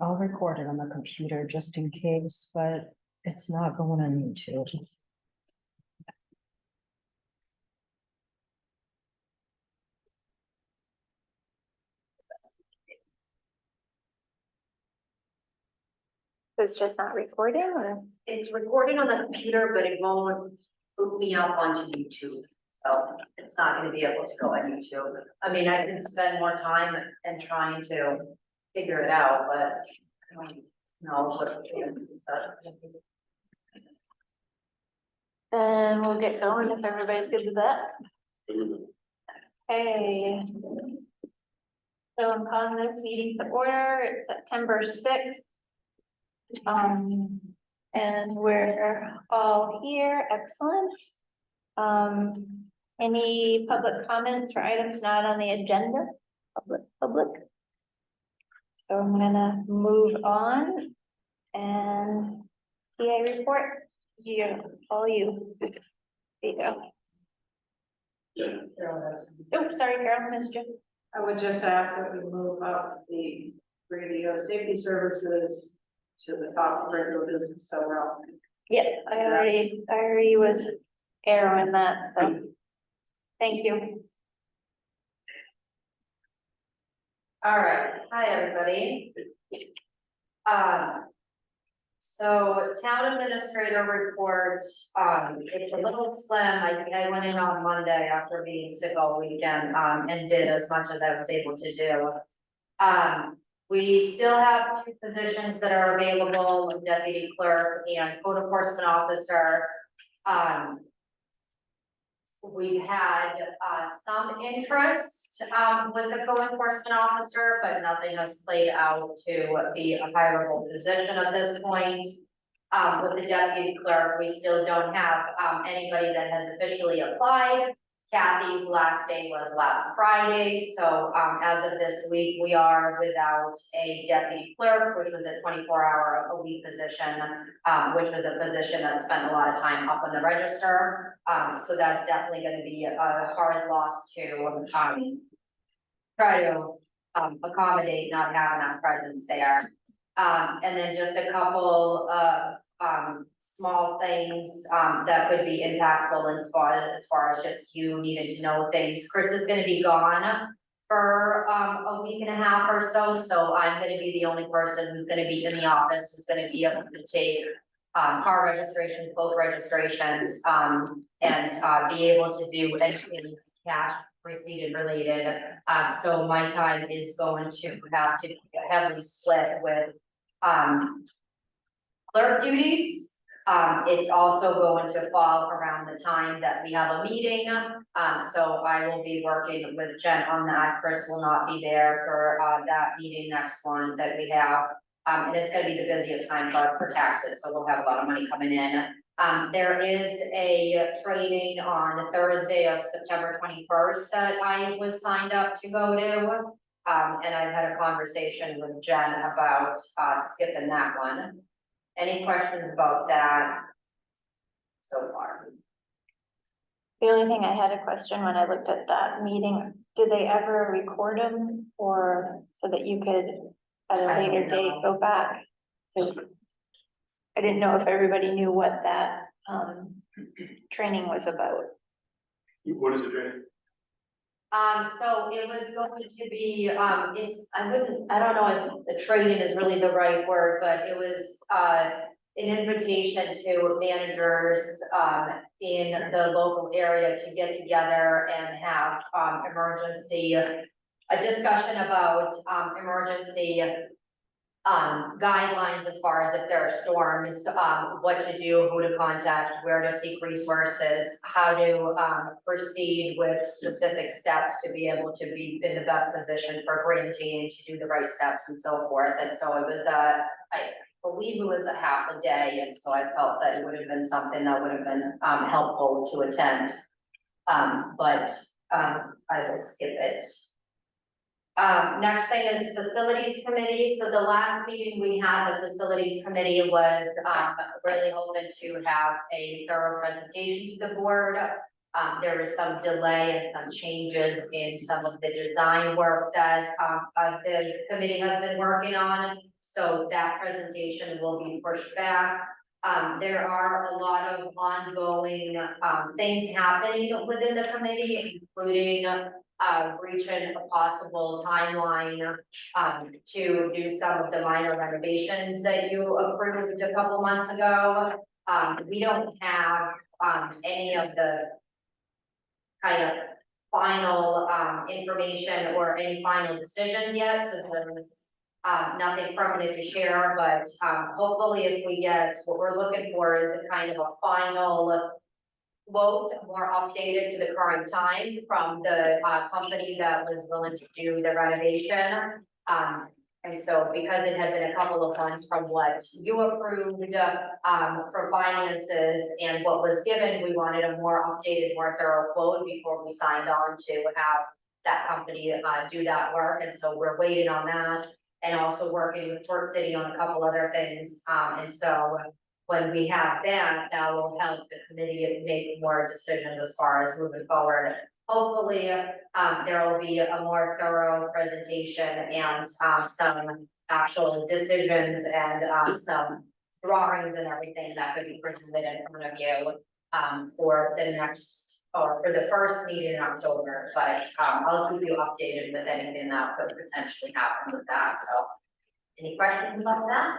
I'll record it on the computer just in case, but it's not going on YouTube. It's just not recording, or? It's recorded on the computer, but it won't boot me up onto YouTube. So it's not gonna be able to go on YouTube. I mean, I can spend more time and trying to figure it out, but I don't know what the chances are. And we'll get going if everybody's good with that. Hey. So I'm calling this meeting to order. It's September 6th. And we're all here. Excellent. Any public comments for items not on the agenda? Public. So I'm gonna move on and CA report. All you. There you go. Oh, sorry, Carol, missed you. I would just ask that we move up the radio safety services to the top of regular business, so we're all. Yep, I already was arrowing that, so. Thank you. All right, hi, everybody. So town administrator report, it's a little slim. I went in on Monday after being sick all weekend, and did as much as I was able to do. We still have 2 positions that are available, deputy clerk and code enforcement officer. We've had some interest with the code enforcement officer, but nothing has played out to be a hireable position at this point. With the deputy clerk, we still don't have anybody that has officially applied. Kathy's last day was last Friday, so as of this week, we are without a deputy clerk, which was a 24-hour-a-week position, which was a position that spent a lot of time up on the register. So that's definitely going to be a hard loss to try to accommodate not having that presence there. And then just a couple of small things that could be impactful as far as just you needing to know things. Chris is going to be gone for a week and a half or so, so I'm going to be the only person who's going to be in the office, who's going to be able to take car registrations, boat registrations, and be able to do anything cash receipted related. So my time is going to have to be heavily split with clerk duties. It's also going to fall around the time that we have a meeting. So I will be working with Jen on that. Chris will not be there for that meeting next one that we have. And it's gonna be the busiest time for us for taxes, so we'll have a lot of money coming in. There is a training on Thursday of September 21st that I was signed up to go to. And I've had a conversation with Jen about skipping that one. Any questions about that so far? The only thing I had a question when I looked at that meeting, did they ever record them or so that you could at a later date go back? 'Cause I didn't know if everybody knew what that training was about. What is the training? So it was going to be, I don't know if the training is really the right word, but it was, an invitation to managers, in the local area to get together and have, a discussion about, emergency guidelines as far as if there are storms, what to do, who to contact, where to seek resources, how to proceed with specific steps to be able to be in the best position for granting, to do the right steps and so forth. And so it was I believe it was a half a day, and so I felt that it would have been something that would have been helpful to attend. But I will skip it. Next thing is facilities committee. So the last meeting we had, the facilities committee was really hoping to have a thorough presentation to the board there was some delay and some changes in some of the design work that, the committee has been working on. So that presentation will be pushed back. There are a lot of ongoing, things happening within the committee, including, reaching a possible timeline, to do some of the minor renovations that you approved a couple months ago. We don't have, any of the kind of final, information or any final decisions yet, so there's nothing permanent to share, but, hopefully if we get, what we're looking for is a kind of a final quote, more updated to the current time from the, company that was willing to do the renovation. And so because it had been a couple of months from what you approved, for finances and what was given, we wanted a more updated, more thorough quote before we signed on to have that company, do that work. And so we're waiting on that, and also working with Port City on a couple other things. And so when we have that, that will help the committee make more decisions as far as moving forward. Hopefully, there will be a more thorough presentation and, some actual decisions and, some drawings and everything that could be presented in front of you, for the next, or for the first meeting in October. But, I'll keep you updated with anything that could potentially happen with that, so. Any questions about that?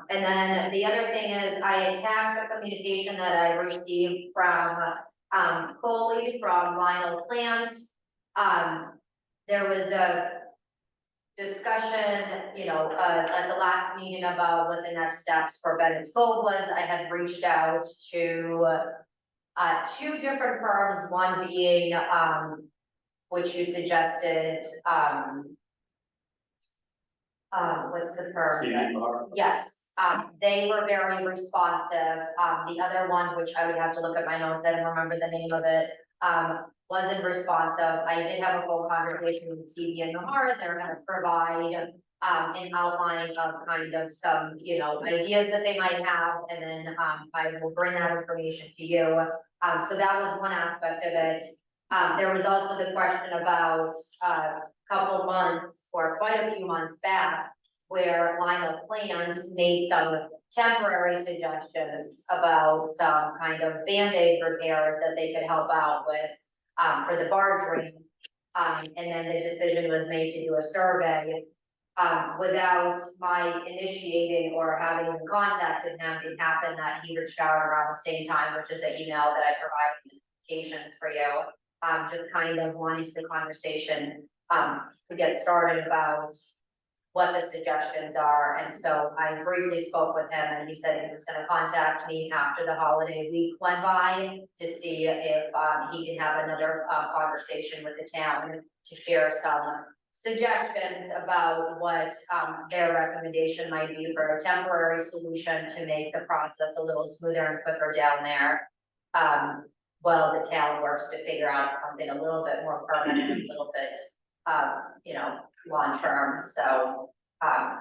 And then the other thing is I attached a communication that I received from, Coley from Lionel Plant. There was a discussion, at the last meeting about what the next steps for Bennett's Gold was. I had reached out to, two different firms, one being, which you suggested, what's the firm? CDR. Yes, they were very responsive. The other one, which I would have to look at my notes, I don't remember the name of it, wasn't responsive. I did have a full conversation with CB and Nahar. They're gonna provide, an outline of kind of some, ideas that they might have, and then, I will bring that information to you. So that was one aspect of it. There was also the question about, couple months or quite a few months back, where Lionel Plant made some temporary suggestions about some kind of Band-Aid repairs that they could help out with, for the barge ring. And then the decision was made to do a survey. Without my initiating or having even contacted him, it happened that he reached out around the same time, which is the email that I provided notifications for you. Just kind of wanting to the conversation, to get started about what the suggestions are. And so I briefly spoke with him, and he said he was gonna contact me after the holiday week went by to see if, he can have another, conversation with the town to share some suggestions about what, their recommendation might be for a temporary solution to make the process a little smoother and quicker down there. While the town works to figure out something a little bit more permanent, a little bit, long term. So, I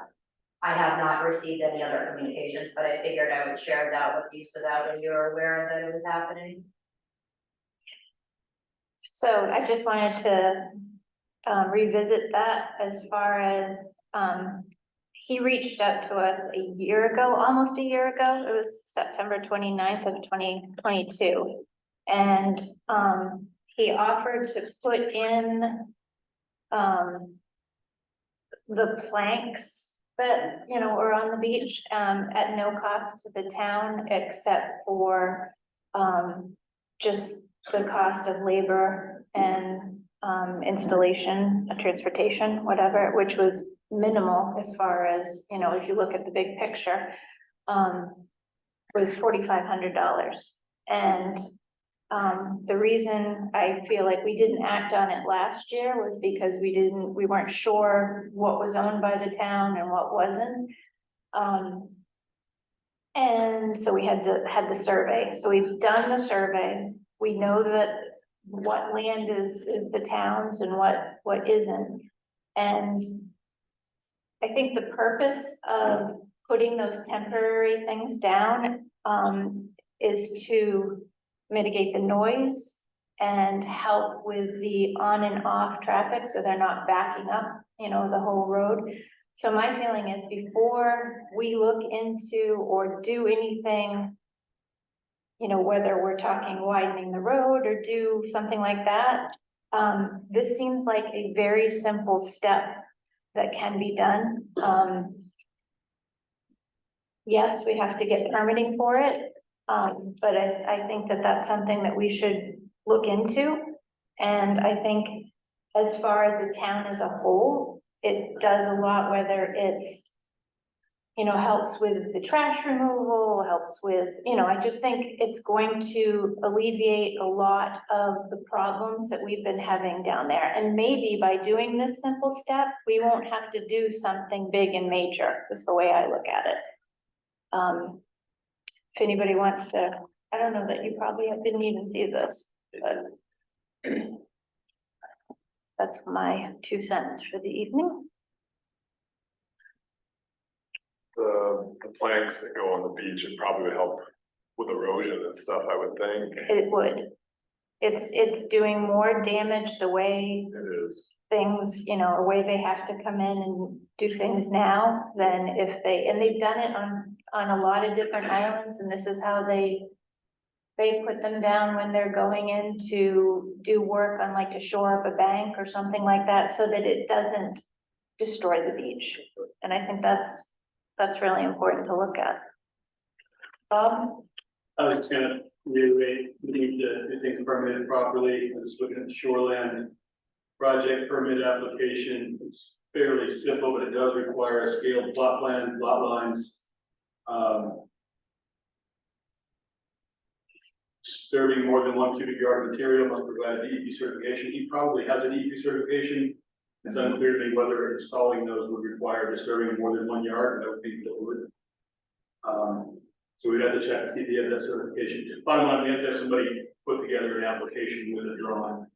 have not received any other communications, but I figured I would share that with you so that way you're aware that it was happening. So I just wanted to revisit that as far as, he reached out to us a year ago, almost a year ago. It was September 29th of 2022. And he offered to put in the planks that, were on the beach at no cost to the town, except for just the cost of labor and installation, transportation, whatever, which was minimal as far as, if you look at the big picture, was $4,500. And the reason I feel like we didn't act on it last year was because we weren't sure what was owned by the town and what wasn't. And so we had the survey. So we've done the survey. We know that what land is the town's and what isn't. And I think the purpose of putting those temporary things down is to mitigate the noise and help with the on and off traffic, so they're not backing up, you know, the whole road. So my feeling is before we look into or do anything, you know, whether we're talking widening the road or do something like that, this seems like a very simple step that can be done. Yes, we have to get permitting for it, but I think that that's something that we should look into. And I think as far as the town as a whole, it does a lot, whether it's, you know, helps with the trash removal, helps with, you know, I just think it's going to alleviate a lot of the problems that we've been having down there. And maybe by doing this simple step, we won't have to do something big and major, is the way I look at it. If anybody wants to, I don't know that you probably didn't even see this, but that's my 2 cents for the evening. The planks that go on the beach, it probably would help with erosion and stuff, I would think. It would. It's doing more damage the way It is. things, you know, the way they have to come in and do things now than if they, and they've done it on a lot of different islands, and this is how they put them down when they're going in to do work on, like, to shore up a bank or something like that, so that it doesn't destroy the beach. And I think that's really important to look at. Bob? I was just gonna reiterate, we need to do things permitted properly. I was looking at the shoreland project permit application. It's fairly simple, but it does require a scaled plot plan, lot lines. Disturbing more than 1 cubic yard of material must provide an DEP certification. He probably has an DEP certification. It's unclear to me whether installing those would require disturbing more than 1 yard, and I would think that would. So we'd have to check to see if he has that certification. Bottom line, we have to have somebody put together an application with a drawing.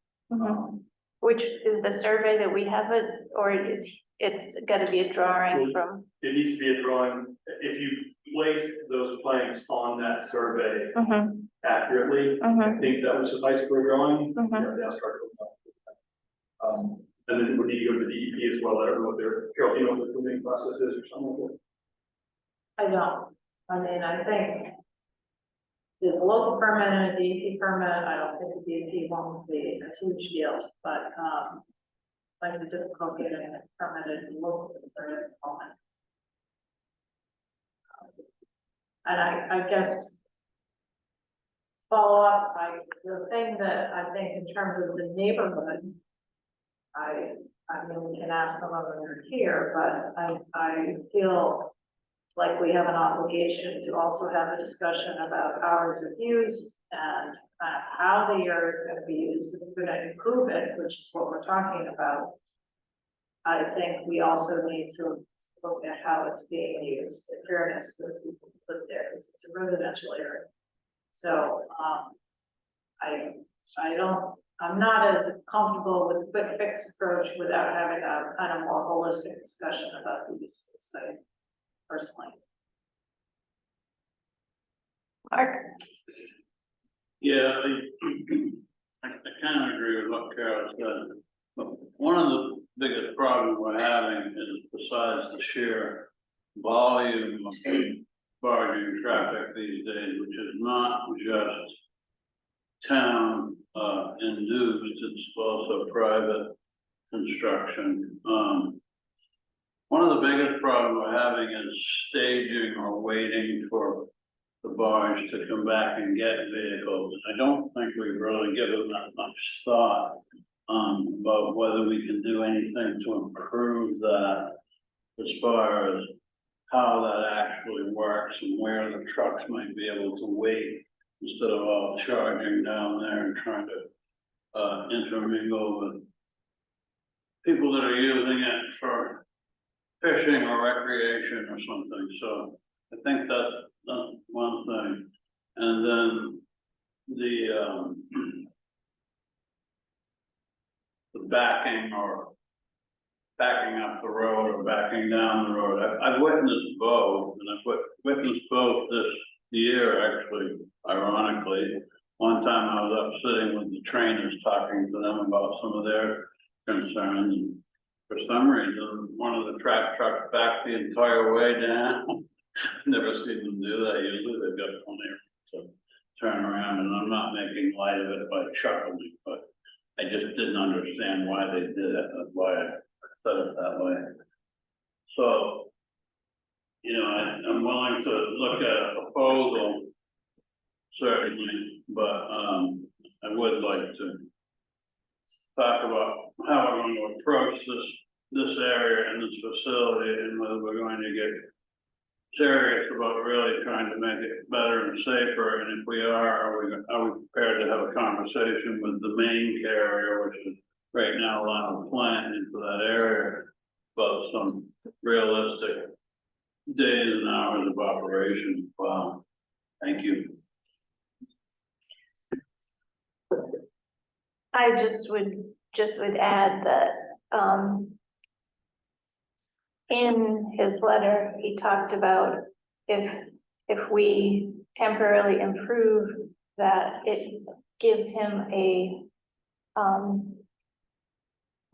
Which is the survey that we have it, or it's gotta be a drawing from? It needs to be a drawing. If you place those planks on that survey accurately, I think that would suffice for a drawing. Yeah, that's right. And then we need to go to the DEP as well. I don't know what their, Carol, you know what the permitting process is or something like that? I don't. I mean, I think there's a local permit and a DEP permit. I don't think the DEP won't be a huge deal, but, might be difficult getting it permitted locally for the moment. And I guess follow up, the thing that I think in terms of the neighborhood, I mean, we can ask some of them who are here, but I feel like we have an obligation to also have a discussion about hours of use and how the area is going to be used. If we're going to improve it, which is what we're talking about, I think we also need to look at how it's being used, in fairness to the people who live there, because it's a residential area. So, I'm not as comfortable with the quick fix approach without having a kind of more holistic discussion about the use of the site, personally. Mark? Yeah, I kind of agree with what Carol said. But one of the biggest problems we're having is, besides the sheer volume of barging traffic these days, which is not just town induced, it's also private construction. One of the biggest problems we're having is staging or waiting for the barge to come back and get vehicles. I don't think we've really given that much thought about whether we can do anything to improve that, as far as how that actually works and where the trucks might be able to wait instead of all charging down there and trying to intermingle with people that are using it for fishing or recreation or something. So I think that's one thing. And then the backing or backing up the road or backing down the road. I've witnessed both, and I've witnessed both this year, actually, ironically. One time I was up sitting with the trainers talking to them about some of their concerns. And for some reason, one of the track trucks backed the entire way down. Never seen them do that. Usually they've got plenty to turn around, and I'm not making light of it by chuckling, but I just didn't understand why they did it. That's why I said it that way. So, I'm willing to look at a proposal, certainly, but, I would like to talk about how we're going to approach this area and this facility, and whether we're going to get serious about really trying to make it better and safer, and if we are we prepared to have a conversation with the main carrier, which is right now allowing a plant into that area, about some realistic days and hours of operation. Wow, thank you. I just would add that, in his letter, he talked about if we temporarily improve that, it gives him a,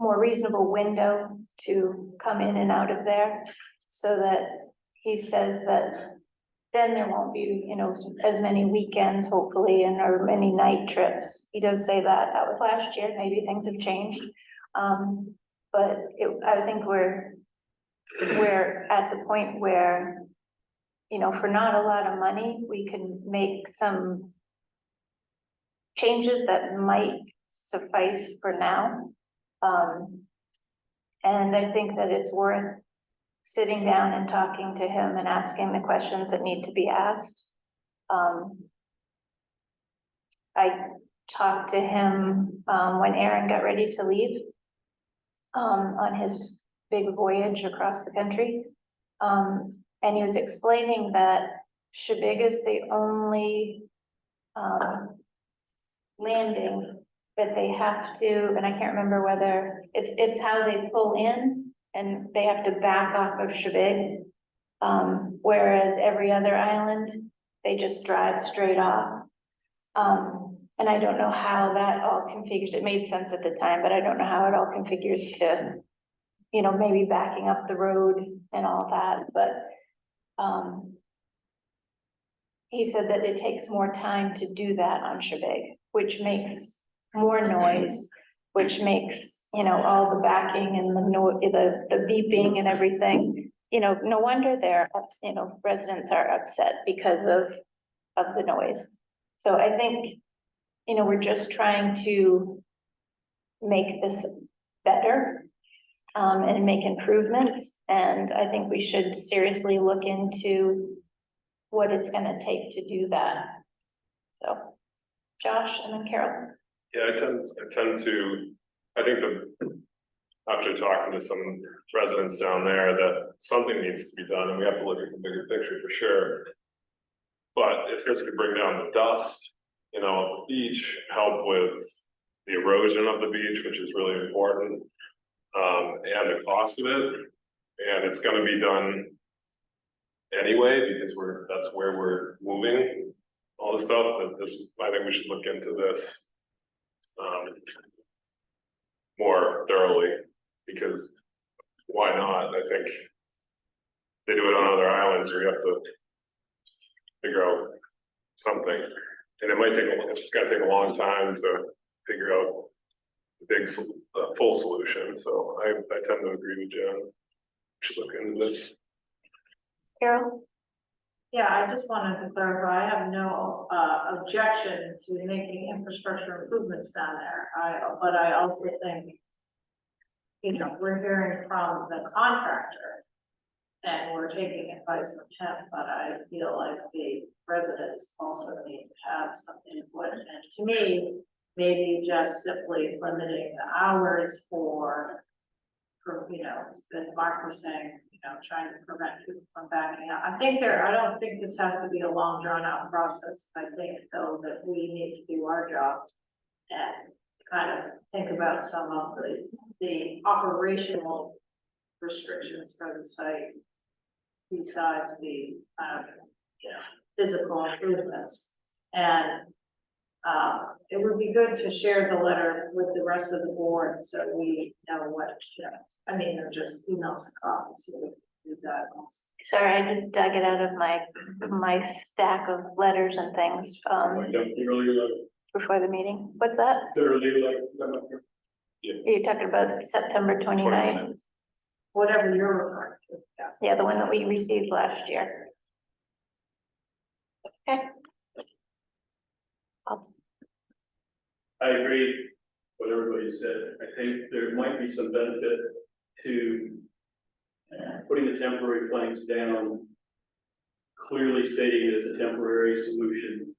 more reasonable window to come in and out of there, so that he says that then there won't be, as many weekends, hopefully, and or many night trips. He does say that. That was last year. Maybe things have changed. But I think we're at the point where, for not a lot of money, we can make some changes that might suffice for now. And I think that it's worth sitting down and talking to him and asking the questions that need to be asked. I talked to him when Aaron got ready to leave on his big voyage across the country. And he was explaining that Chebeague is the only landing that they have to, and I can't remember whether it's how they pull in and they have to back off of Chebeague. Whereas every other island, they just drive straight off. And I don't know how that all configures. It made sense at the time, but I don't know how it all configures to, maybe backing up the road and all that, but he said that it takes more time to do that on Chebeague, which makes more noise, which makes, all the backing and the beeping and everything. No wonder residents are upset because of the noise. So I think, we're just trying to make this better and make improvements. And I think we should seriously look into what it's gonna take to do that. So, Josh and then Carol. Yeah, I tend to, I think after talking to some residents down there, that something needs to be done, and we have to look at the bigger picture for sure. But if this could bring down the dust, on the beach, help with the erosion of the beach, which is really important, and the cost of it, and it's gonna be done anyway, because that's where we're moving all the stuff, I think we should look into this more thoroughly, because why not? I think they do it on other islands where you have to figure out something, and it's gonna take a long time to figure out the full solution. So I tend to agree with Jen. We should look into this. Carol? Yeah, I just wanted to clarify, I have no objection to making infrastructure improvements down there. But I also think, we're hearing from the contractor and we're taking advice from him, but I feel like the residents also need to have some input. And to me, maybe just simply limiting the hours for as Mark was saying, trying to prevent people from backing out. I don't think this has to be a long drawn out process. I think though that we need to do our job and kind of think about some of the operational restrictions for the site besides the physical improvements. And It would be good to share the letter with the rest of the board, so we know what, I mean, they're just emails and copies, so we can do that also. Sorry, I just dug it out of my stack of letters and things, before the meeting. What's that? You're talking about September 29th? Whatever you're referring to, yeah. Yeah, the one that we received last year. Okay. I agree with what everybody said. I think there might be some benefit to putting the temporary planks down, clearly stating it as a temporary solution,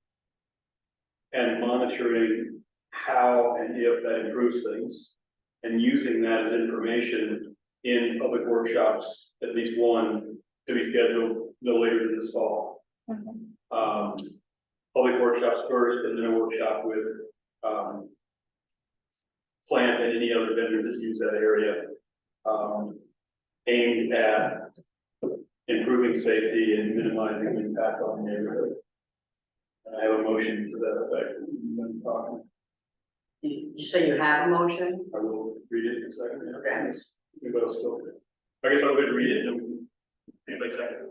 and monitoring how and if that improves things, and using that as information in public workshops, at least one to be scheduled no later than this fall. Public workshops first, and then a workshop with plant and any other vendor that's used that area, aimed at improving safety and minimizing impact on the neighborhood. And I have a motion to that effect. You say you have a motion? I will read it in a second. Okay. Anybody else go? I guess I'll go ahead and read it. And anybody second?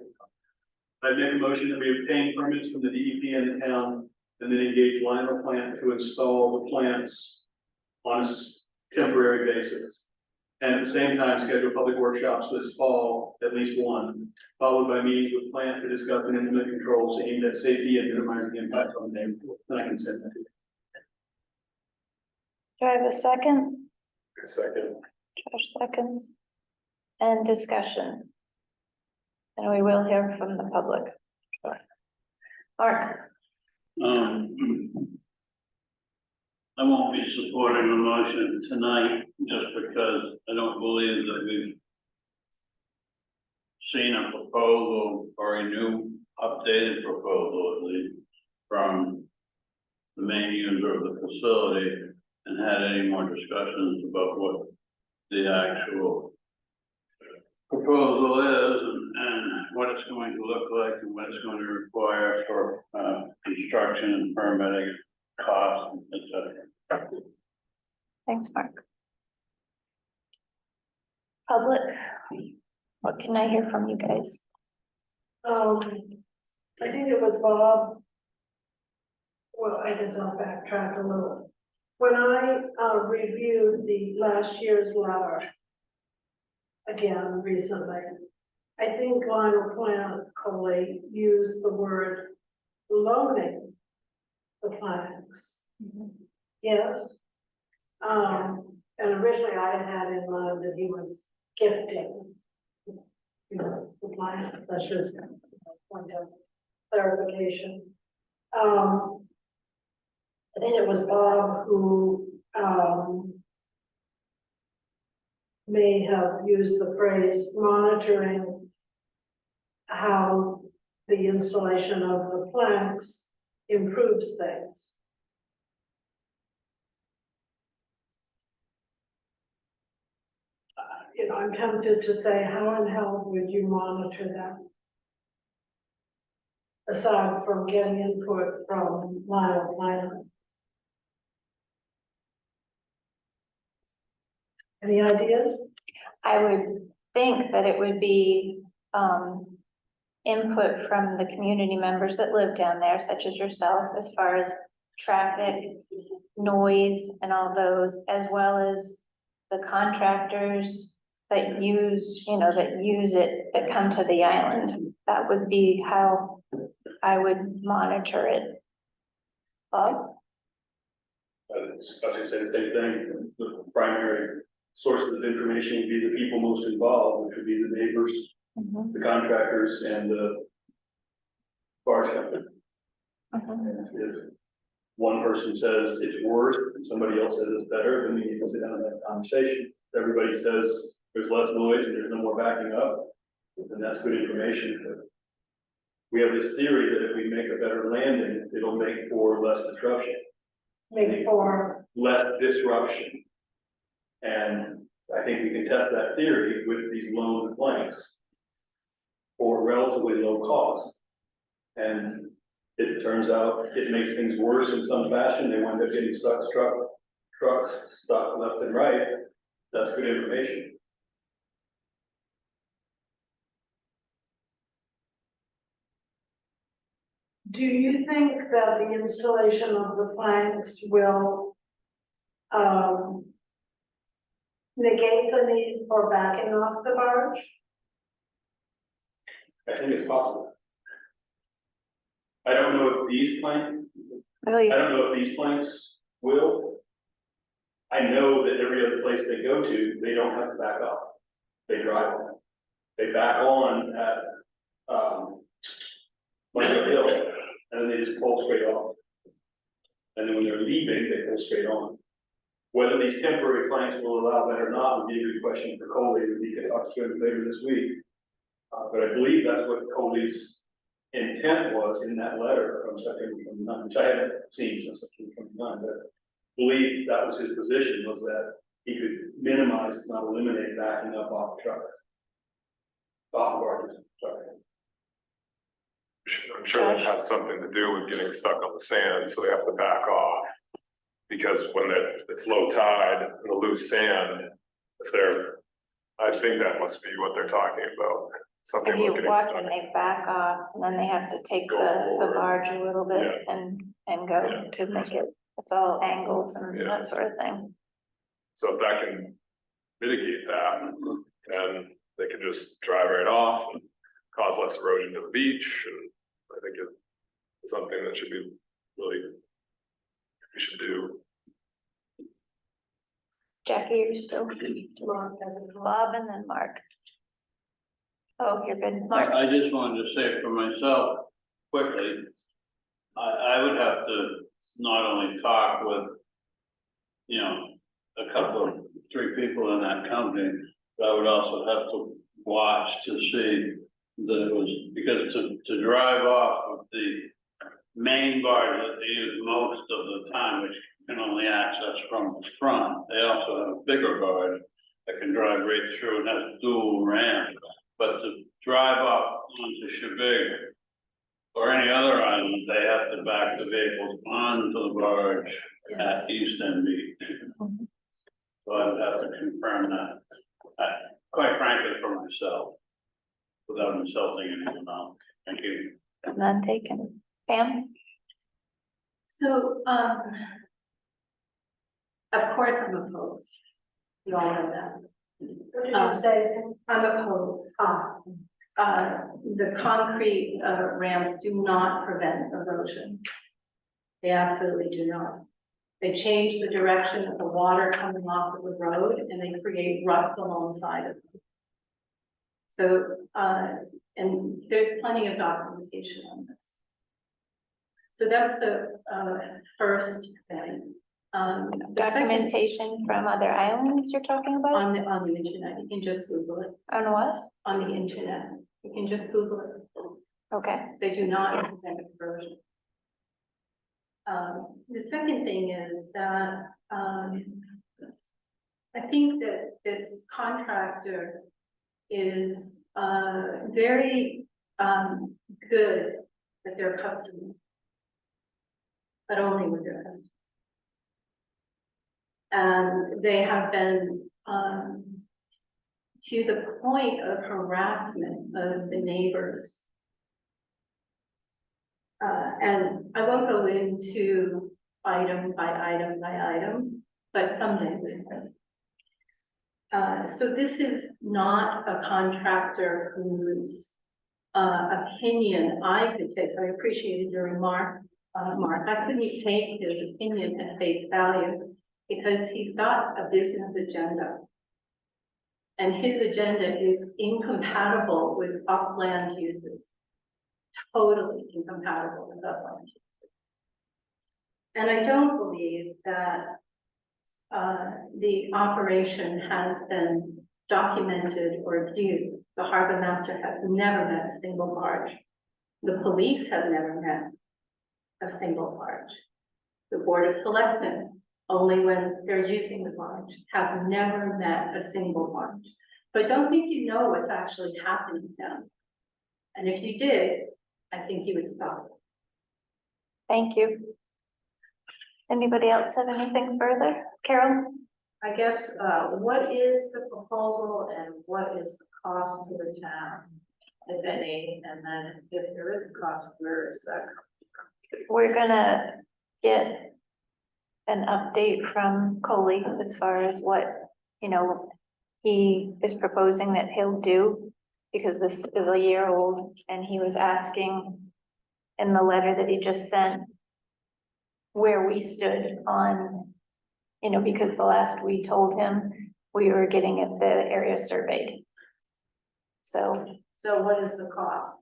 I make a motion that we obtain permits from the DEP and the town, and then engage Lionel Plant to install the plants on a temporary basis. And at the same time, schedule public workshops this fall, at least one, followed by meetings with Plant to discuss and implement controls aimed at safety and minimizing impact on the neighborhood. Then I can send that to you. Do I have a second? Second. Josh seconds. And discussion. And we will hear from the public. Mark, I won't be supporting the motion tonight just because I don't believe that we've seen a proposal or a new updated proposal at least from the main user of the facility and had any more discussions about what the actual proposal is and what it's going to look like and what it's going to require for construction and permitting costs, etc. thanks, Mark. Public, what can I hear from you guys? I think it was Bob. Well, I guess I'll backtrack a little. When I reviewed the last year's letter, again recently, I think Lionel Plant Coley used the word loaning the planks. Yes. And originally I had in mind that he was gifting, the planks. That's just a point of clarification. I think it was Bob who may have used the phrase monitoring how the installation of the planks improves things. I'm tempted to say, how in hell would you monitor that? Aside from getting input from Lionel Plant. Any ideas? I would think that it would be input from the community members that live down there, such as yourself, as far as traffic, noise, and all those, as well as the contractors that use, that come to the island. That would be how I would monitor it. Bob? I was going to say the same thing. The primary sources of information would be the people most involved, which would be the neighbors, the contractors, and the barge company. And if one person says it's worse and somebody else says it's better, then we need to sit down and have a conversation. If everybody says there's less noise and there's no more backing up, then that's good information. But we have this theory that if we make a better landing, it'll make for less disruption. Maybe for Less disruption. And I think we can test that theory with these loan planks for relatively low cost. And it turns out it makes things worse in some fashion, they wind up getting trucks stuck left and right, that's good information. Do you think that the installation of the planks will negate the need for backing off the barge? I think it's possible. I don't know if these planks, Really, I don't know if these planks will. I know that every other place they go to, they don't have to back up. They drive on. They back on at, Michael Hill, and then they just pull straight off. And then when they're leaving, they pull straight on. Whether these temporary planks will allow that or not would be a good question for Coley, and we can talk to him later this week. But I believe that's what Coley's intent was in that letter from September 29, which I haven't seen since September 29, but I believe that was his position, was that he could minimize, if not eliminate, backing up off trucks. Off barges, sorry. I'm sure that has something to do with getting stuck on the sand, so they have to back off. Because when it's low tide and the loose sand, I think that must be what they're talking about. Something if you we're getting watch stuck. and they back off, and then they have to take Go the forward. barge a little bit and go Yeah. to make it, it's all angles and Yeah. that sort of thing. So if that can mitigate that, then they can just drive right off and cause less erosion to the beach, and I think it's something that should be really, we should do. Jackie, you're still, Mark has a comment. Bob and then Mark. Oh, you're good, Mark. I just wanted to say for myself, quickly, I would have to not only talk with, you know, a couple of, 3 people in that company, but I would also have to watch to see that it was, because to drive off of the main barge that they use most of the time, which can only access from the front, they also have a bigger barge that can drive right through and has dual ramp. But to drive up onto Chebeague or any other island, they have to back the vehicles onto the barge at East End Beach. So I would have to confirm that, quite frankly, for myself, without insulting anyone else. Thank you. None taken. Pam? So, of course I'm opposed. You all know that. What did you say? I'm opposed. The concrete ramps do not prevent erosion. They absolutely do not. They change the direction of the water coming off of the road and they create ruts alongside of them. So, and there's plenty of documentation on this. So that's the first thing. The second- Documentation from other islands you're talking about? on the internet, you can just Google it, On what? on the internet, you can just Google it. Okay. They do not prevent conversion. The second thing is that, I think that this contractor is, very, good with their customers, but only with their customers. And they have been, to the point of harassment of the neighbors. And I won't go into item by item by item, but someday we will. So this is not a contractor whose opinion I could take, so I appreciated your remark, Mark. I couldn't take his opinion at face value because he's got a business agenda. And his agenda is incompatible with upland uses. Totally incompatible with upland uses. And I don't believe that the operation has been documented or viewed. The harbor master has never met a single barge. The police have never met a single barge. The Board of Selectmen, only when they're using the barge, have never met a single barge. So I don't think you know what's actually happening down. And if you did, I think you would stop it. Thank you. Anybody else have anything further? Carol? I guess, what is the proposal and what is the cost to the town, if any? And then if there is a cost, where is that? We're gonna get an update from Coley as far as what, you know, he is proposing that he'll do, because this is a year old, and he was asking in the letter that he just sent where we stood on, you know, because the last we told him, we were getting at the area surveyed. So So what is the cost?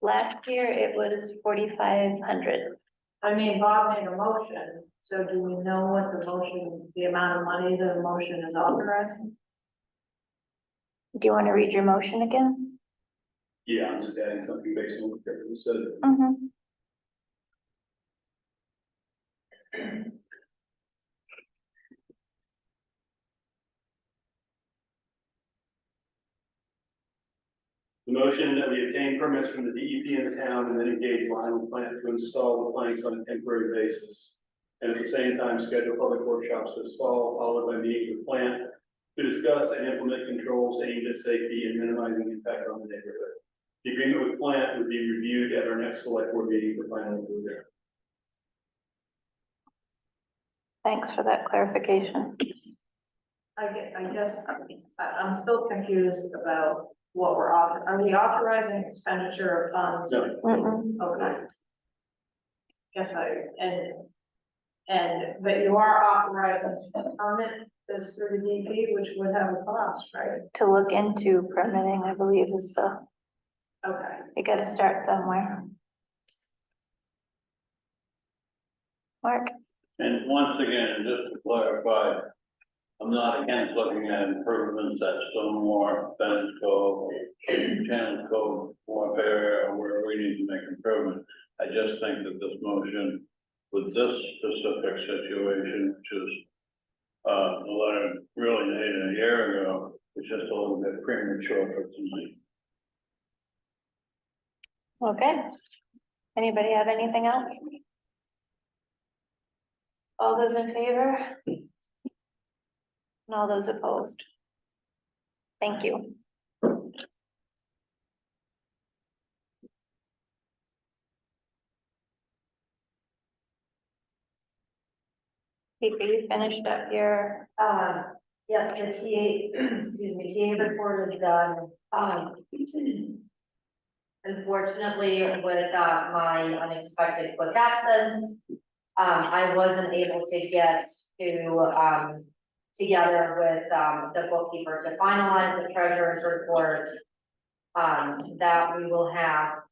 last year it was 4,500. I mean, Bob made a motion, so do we know what the motion, the amount of money the motion is authorizing? Do you want to read your motion again? Yeah, I'm just adding something based on what you said. Mm-hmm. The motion that we obtain permits from the DEP in the town and then engage Lionel Plant to install the planks on a temporary basis. And at the same time, schedule public workshops this fall, followed by meetings with Plant to discuss and implement controls aimed at safety and minimizing impact on the neighborhood. The agreement with Plant would be reviewed at our next select board meeting for final approval. Thanks for that clarification. I guess, I'm still confused about what we're are we authorizing expenditure of funds? No. Mm-mm. Okay. Guess but you are authorizing to permit this through the DEP, which would have a cost, right? To look into permitting, I believe, is the, Okay. you gotta start somewhere. Mark? And once again, just to clarify, I'm not against looking at improvements at Stonewall, Bennett Cove, Channel Cove, Wharf area, or where we need to make improvement. I just think that this motion, with this specific situation, which is the letter really dated a year ago, is just a little bit premature for tonight. Okay. Anybody have anything else? All those in favor? And all those opposed? Thank you. Keith, you finished up your, Yeah, the TA, excuse me, TA report is done. Unfortunately, with my unexpected quick absence, I wasn't able to get to together with the bookkeeper to finalize the treasurer's report. That we will have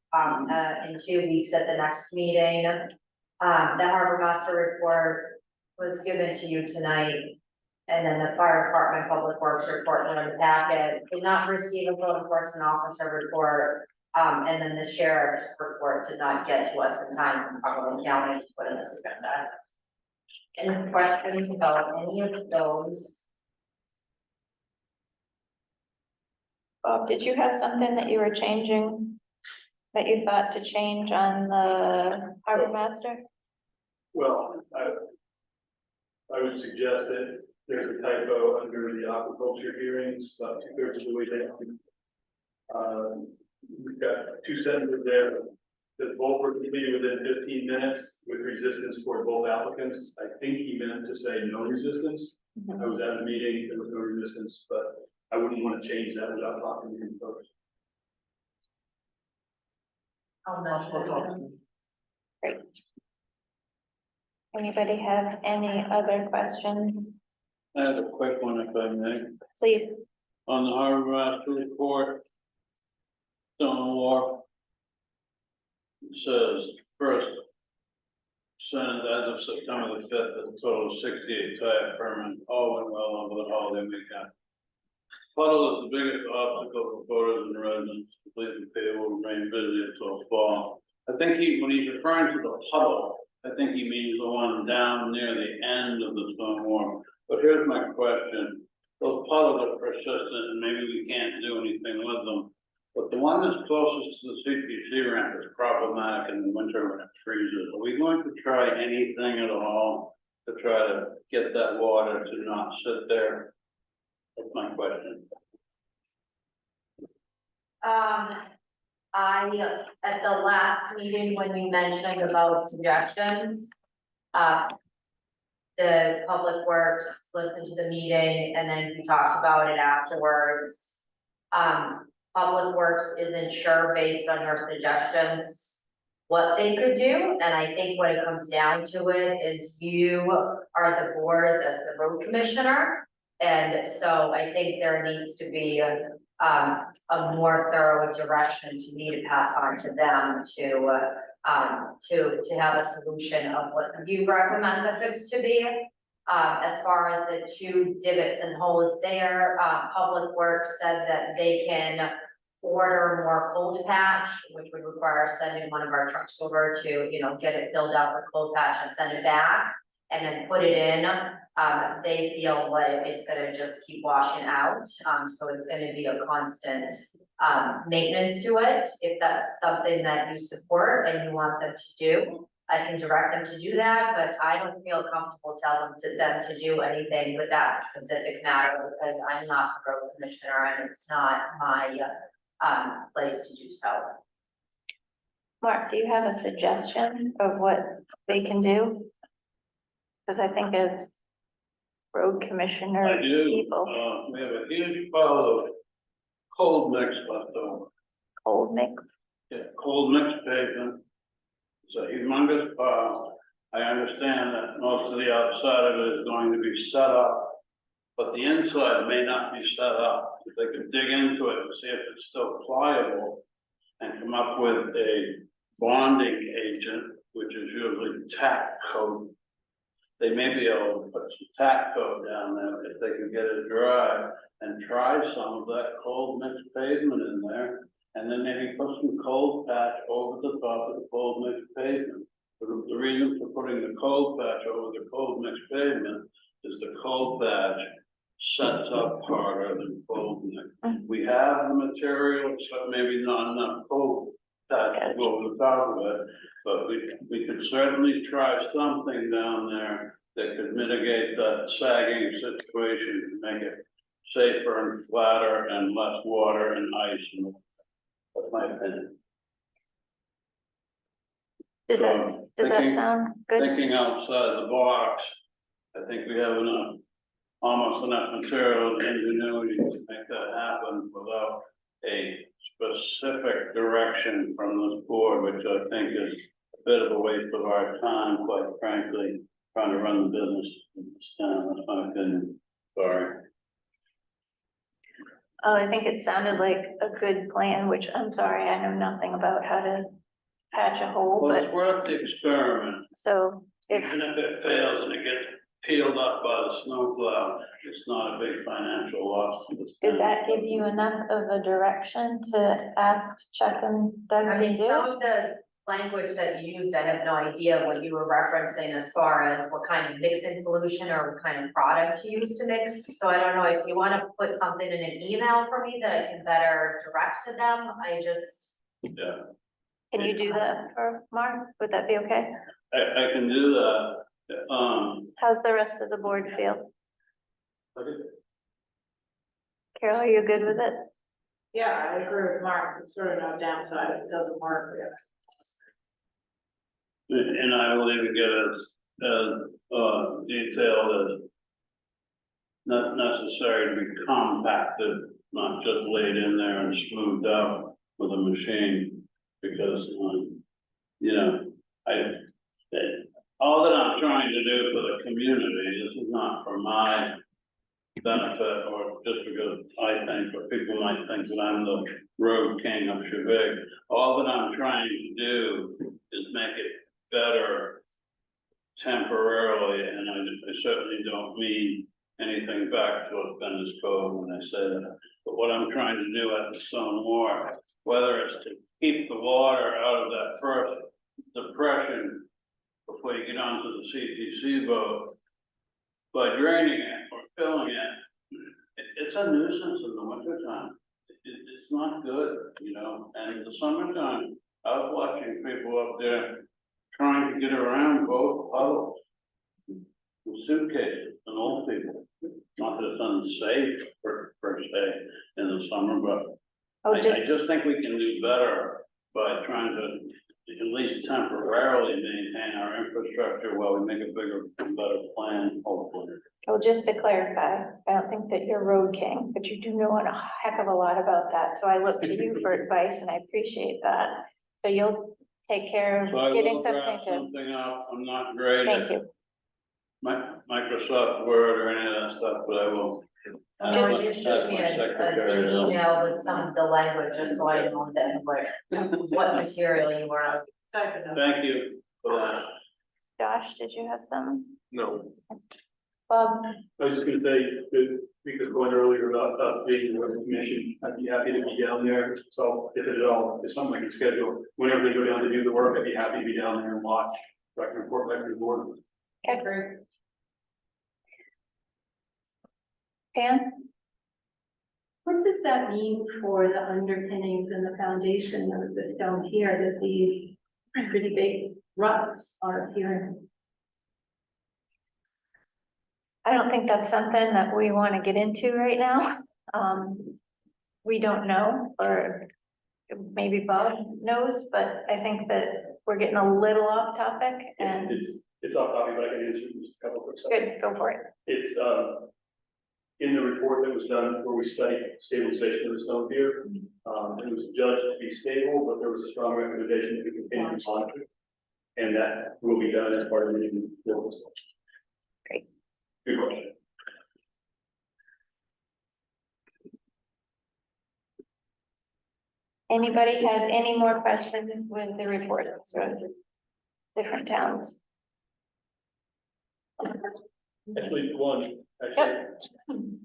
in 2 weeks at the next meeting. The harbor master report was given to you tonight. And then the fire department public works report were in the packet. Did not receive a code enforcement officer report. And then the sheriff's report did not get to us in time from Cumberland County to put in this agenda. Any questions about any of those? Bob, did you have something that you were changing? That you thought to change on the harbor master? Well, I would suggest that there's a typo under the aquaculture hearings, about 2/3 of the way down. We've got 2 sentences there that both were completed within 15 minutes with resistance for both applicants. I think he meant to say no resistance. I was at a meeting, there was no resistance, but I wouldn't want to change that without talking to him first. Great. Anybody have any other questions? I have a quick one if I may. Please. On the harbor master report, Stone Wharf, it says first sentence as of September the 5th, a total of 68 tire permits, all went well over the holiday weekend. Puddle is the biggest obstacle for voters and residents. Completely paved will remain busy until fall. I think when he's referring to the puddle, I think he means the one down near the end of the stone wall. But here's my question. Those puddles are persistent and maybe we can't do anything with them. But the one that's closest to the CPC ramp is problematic in the winter when it freezes. Are we going to try anything at all to try to get that water to not sit there? That's my question. At the last meeting, when you mentioned about suggestions, the Public Works listened to the meeting and then we talked about it afterwards. Public Works isn't sure based on your suggestions what they could do, and I think when it comes down to it is you are the board as the road commissioner. And so I think there needs to be a more thorough direction to me to pass on to them to have a solution of what you recommend the fix to be. As far as the 2 divots and holes there, Public Works said that they can order more cold patch, which would require sending one of our trucks over to, get it filled out with cold patch and send it back. And then put it in, they feel like it's gonna just keep washing out, so it's gonna be a constant maintenance to it. If that's something that you support and you want them to do, I can direct them to do that, but I don't feel comfortable telling them to do anything with that specific matter because I'm not the road commissioner and it's not my place to do so. Mark, do you have a suggestion of what they can do? Because I think as road commissioner I do, people, we have a huge pile of cold mix left over. cold mix, Yeah, cold mix pavement. It's a humongous pile. I understand that most of the outside of it is going to be set up, but the inside may not be set up. If they could dig into it and see if it's still pliable and come up with a bonding agent, which is usually tack coat, they may be able to put some tack coat down there if they can get it dry and try some of that cold mix pavement in there. And then maybe put some cold patch over the top of the cold mix pavement. The reason for putting the cold patch over the cold mix pavement is the cold patch sets up harder than cold mix. We have the material, so maybe not enough cold patch to go over the top of it, but we could certainly try something down there that could mitigate that sagging situation, make it safer and flatter and less water and ice. And that's my opinion. does that sound good? Thinking outside the box, I think we have enough, almost enough material and ingenuity to make that happen without a specific direction from this board, which I think is a bit of a waste of our time, quite frankly, trying to run the business in this town. That's my opinion. Sorry. Oh, I think it sounded like a good plan, which I'm sorry, I know nothing about how to patch a hole, Well, but it's worth the experiment. so if, Even if it fails and it gets peeled up by the snowplow, it's not a big financial loss to the town. did that give you enough of a direction to ask Chuck and Doug I to mean, do? some of the language that you used, I have no idea what you were referencing as far as what kind of mixing solution or what kind of product you use to mix. So I don't know if you want to put something in an email for me that I can better direct to them. Yeah, Can you do that for Mark? Would that be okay? I can do that. How's the rest of the board feel? Okay. Carol, are you good with it? Yeah, I agree with Mark, there's sort of no downside if it doesn't work. And I will even get as detailed as not necessary to be compacted, not just laid in there and smoothed out with a machine, because, all that I'm trying to do for the community, this is not for my benefit or just because I think, or people might think that I'm the road king of Chebeague. All that I'm trying to do is make it better temporarily, and I certainly don't mean anything back to a Bendis Cove when I say that. But what I'm trying to do at the Stone Wharf, whether it's to keep the water out of that first depression before you get onto the CTC boat, by draining it or filling it, it's a nuisance in the wintertime. It's not good, the summertime, I was watching people up there trying to get around both puddles. With suitcases and old people, not that it's unsafe per se in the summer, but Oh, I just, just think we can do better by trying to at least temporarily maintain our infrastructure while we make a bigger, better plan, hopefully. well, just to clarify, I don't think that you're road king, but you do know a heck of a lot about that, so I look to you for advice and I appreciate that. So you'll take care So I of getting will something draft to, something up. I'm not great thank at you. Microsoft Word or any of that stuff, but I will. Just you shoot me an Secretary. email with some of the language, just so I know then what material you are. Type it up. Thank you for that. Josh, did you have some? No, Bob? I was just gonna say, that because going earlier about being with the commission, I'd be happy to be down there. So if it at all, if something I can schedule, whenever they go down to do the work, I'd be happy to be down there and watch. So I can report back to the board. Okay, great. Pam? What does that mean for the underpinnings and the foundation of the stone here, that these pretty big ruts are appearing? I don't think that's something that we want to get into right now. We don't know, or maybe Bob knows, but I think that we're getting a little off topic and It's off topic, but I can answer just a couple quick good, questions. go for it. It's, in the report that was done where we studied stabilization of the stone pier, it was judged to be stable, but there was a strong recommendation to continue to monitor. And that will be done as part of the new building. Great. Good question. Anybody have any more questions with the reports from different towns? Actually, one,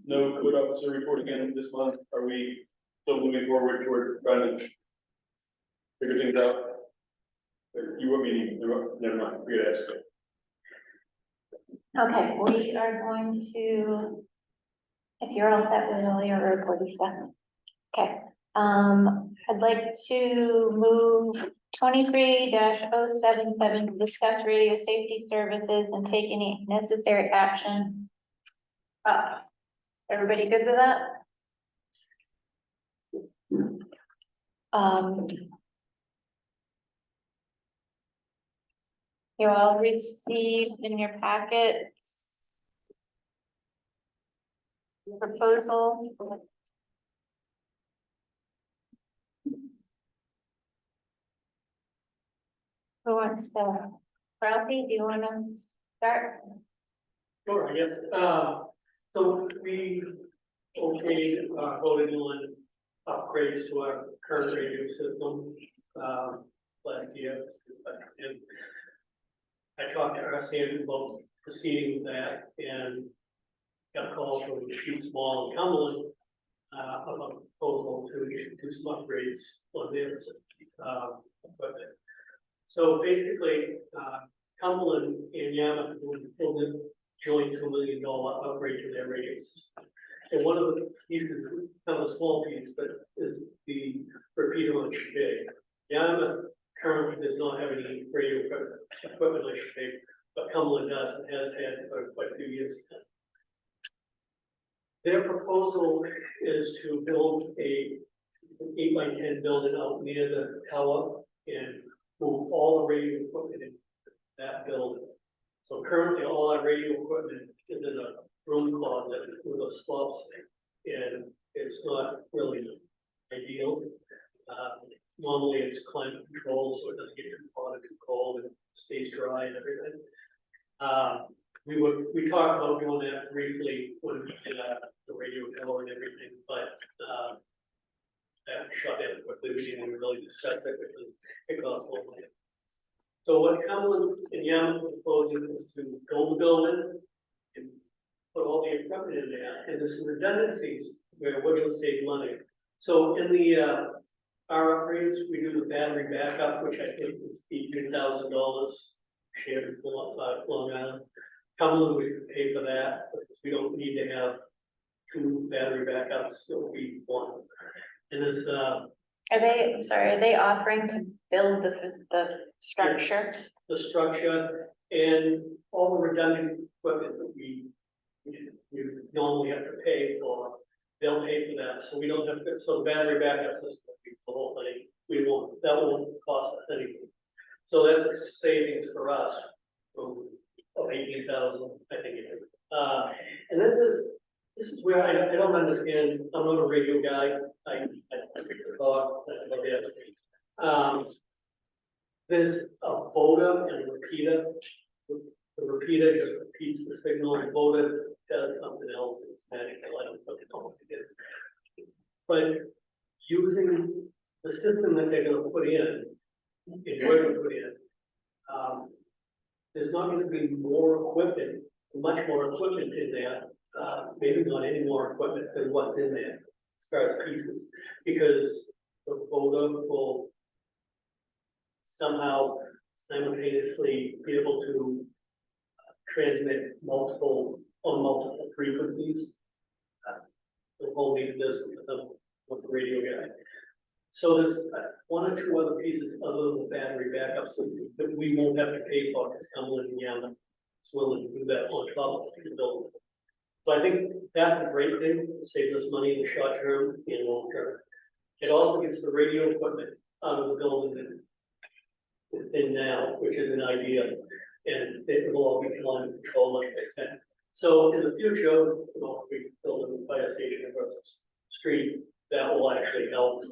no code officer report again this month. Are we still moving forward toward trying to figure things out? You want me to, never mind, we gotta ask. Okay, we are going to, if you're all set with all your reporting stuff. Okay, I'd like to move 23-077 to discuss radio safety services and take any necessary action. Everybody good with that? You all received in your packets the proposal. Who wants to, Ralphie, do you want to start? Sure, I guess, so we voted on upgrades to our current radio system, last year. And I talked to RCM about proceeding with that and got a call from Chief Small and Cumberland, of a proposal to do some upgrades on their, equipment. So basically, Cumberland and Yarmouth will joint $2 million upgrade to their radio system. And one of the pieces, kind of a small piece, but is the repeater on Chebeague. Yarmouth currently does not have any radio equipment on Chebeague, but Cumberland does and has had for quite a few years. Their proposal is to build a 8x10 building out near the tower and move all the radio equipment in that building. So currently, all our radio equipment is in a room closet with a slop sink, and it's not really ideal. Normally, it's climate controlled, so it doesn't get too hot or too cold, and stays dry and everything. We talked about doing that briefly when we did the radio tower and everything, but that shut in quickly. We didn't even really discuss it because it cost a lot of money. So what Cumberland and Yarmouth are proposing is to build the building and put all the equipment in there, and there's some redundancies where we're gonna save money. So in the our upgrades, we do the battery backup, which I think is $18,000 shared with Long Island. Cumberland, we could pay for that, because we don't need to have 2 battery backups, it'll be 1. And this Are they offering to build the structure? The structure and all the redundant equipment that we normally have to pay for, they'll pay for that, so we don't have to, so the battery backup system, the whole thing, that won't cost us anything. So that's a savings for us, of 18,000, I think it is. And then this is where I don't understand, I'm not a radio guy, I thought, there's a voder and a repeater. The repeater just repeats the signal, and the voder does something else, it's magical, I don't know what it is. But using the system that they're gonna put in we're gonna put in, there's not gonna be more equipment, much more equipment in there, maybe not any more equipment than what's in there, as far as pieces, because the voder will somehow simultaneously be able to transmit on multiple frequencies. The whole need this because I'm with the radio guy. So there's one or two other pieces other than the battery backup system that we won't have to pay for, because Cumberland and Yama is willing to do that on top of the building. So I think that's a great thing, save us money in the short term and long term. It also gets the radio equipment out of the building that it's in now, which is an idea, and it will all be climate control, like I said. So in the future, if we build a fire station across the street, that will actually help.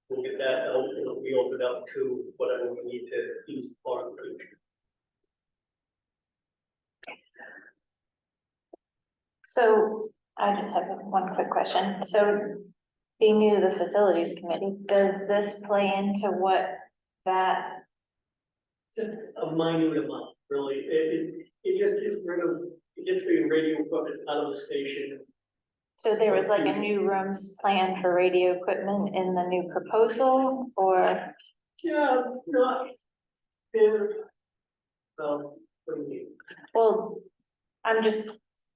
We'll get that out, we open up to whatever we need to use for in the future. So I just have one quick question. So being new to the facilities committee, does this play into what that? Just a minute amount, really. It just gets rid of, it gets the radio equipment out of the station. So there was like a new rooms plan for radio equipment in the new proposal, or? Yeah, not fair. What do you mean? Well, I'm just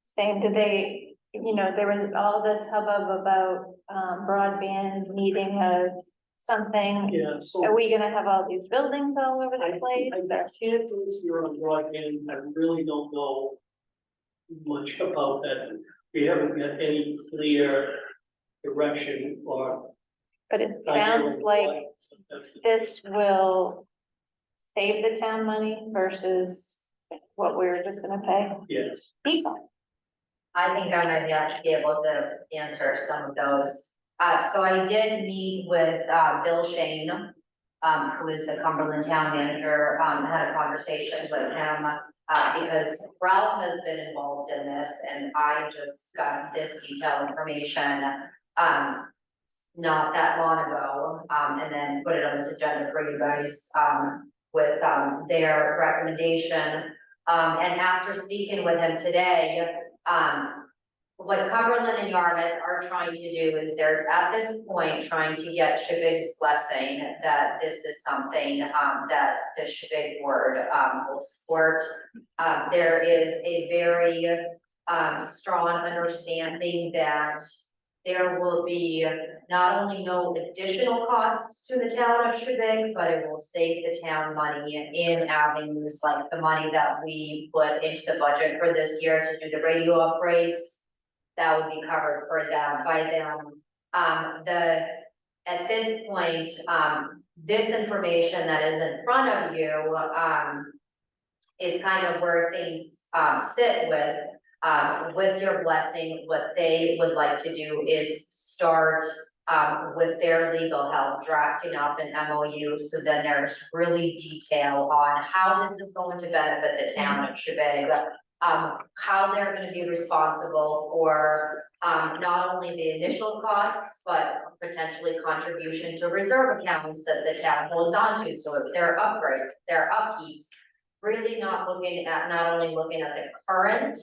saying, did they, there was all this hubbub about broadband needing something. Yeah, so. Are we gonna have all these buildings all over the place? I can't lose your on broadband, I really don't know much about that. We haven't got any clear direction or. But it sounds like this will save the town money versus what we were just gonna pay. Yes. People. I think I might be able to answer some of those. So I did meet with, Bill Shane, who is the Cumberland Town Manager, had a conversation with him, because Ralph has been involved in this, and I just got this detailed information, not that long ago, and then put it on this agenda for you guys, with, their recommendation. And after speaking with him today, what Cumberland and Yarmouth are trying to do is they're at this point trying to get Chebeague's blessing that this is something that the Chebeague board will support. There is a very strong understanding that there will be not only no additional costs to the town of Chebeague, but it will save the town money in avenues like the money that we put into the budget for this year to do the radio upgrades. That would be covered for them by them. At this point, this information that is in front of you is kind of where things sit with your blessing. What they would like to do is start with their legal help drafting up an MOU, so then there's really detail on how this is going to benefit the town of Chebeague. How they're gonna be responsible for, not only the initial costs, but potentially contribution to reserve accounts that the town holds on to. So if there are upgrades, there are upkeeps, really not only looking at the current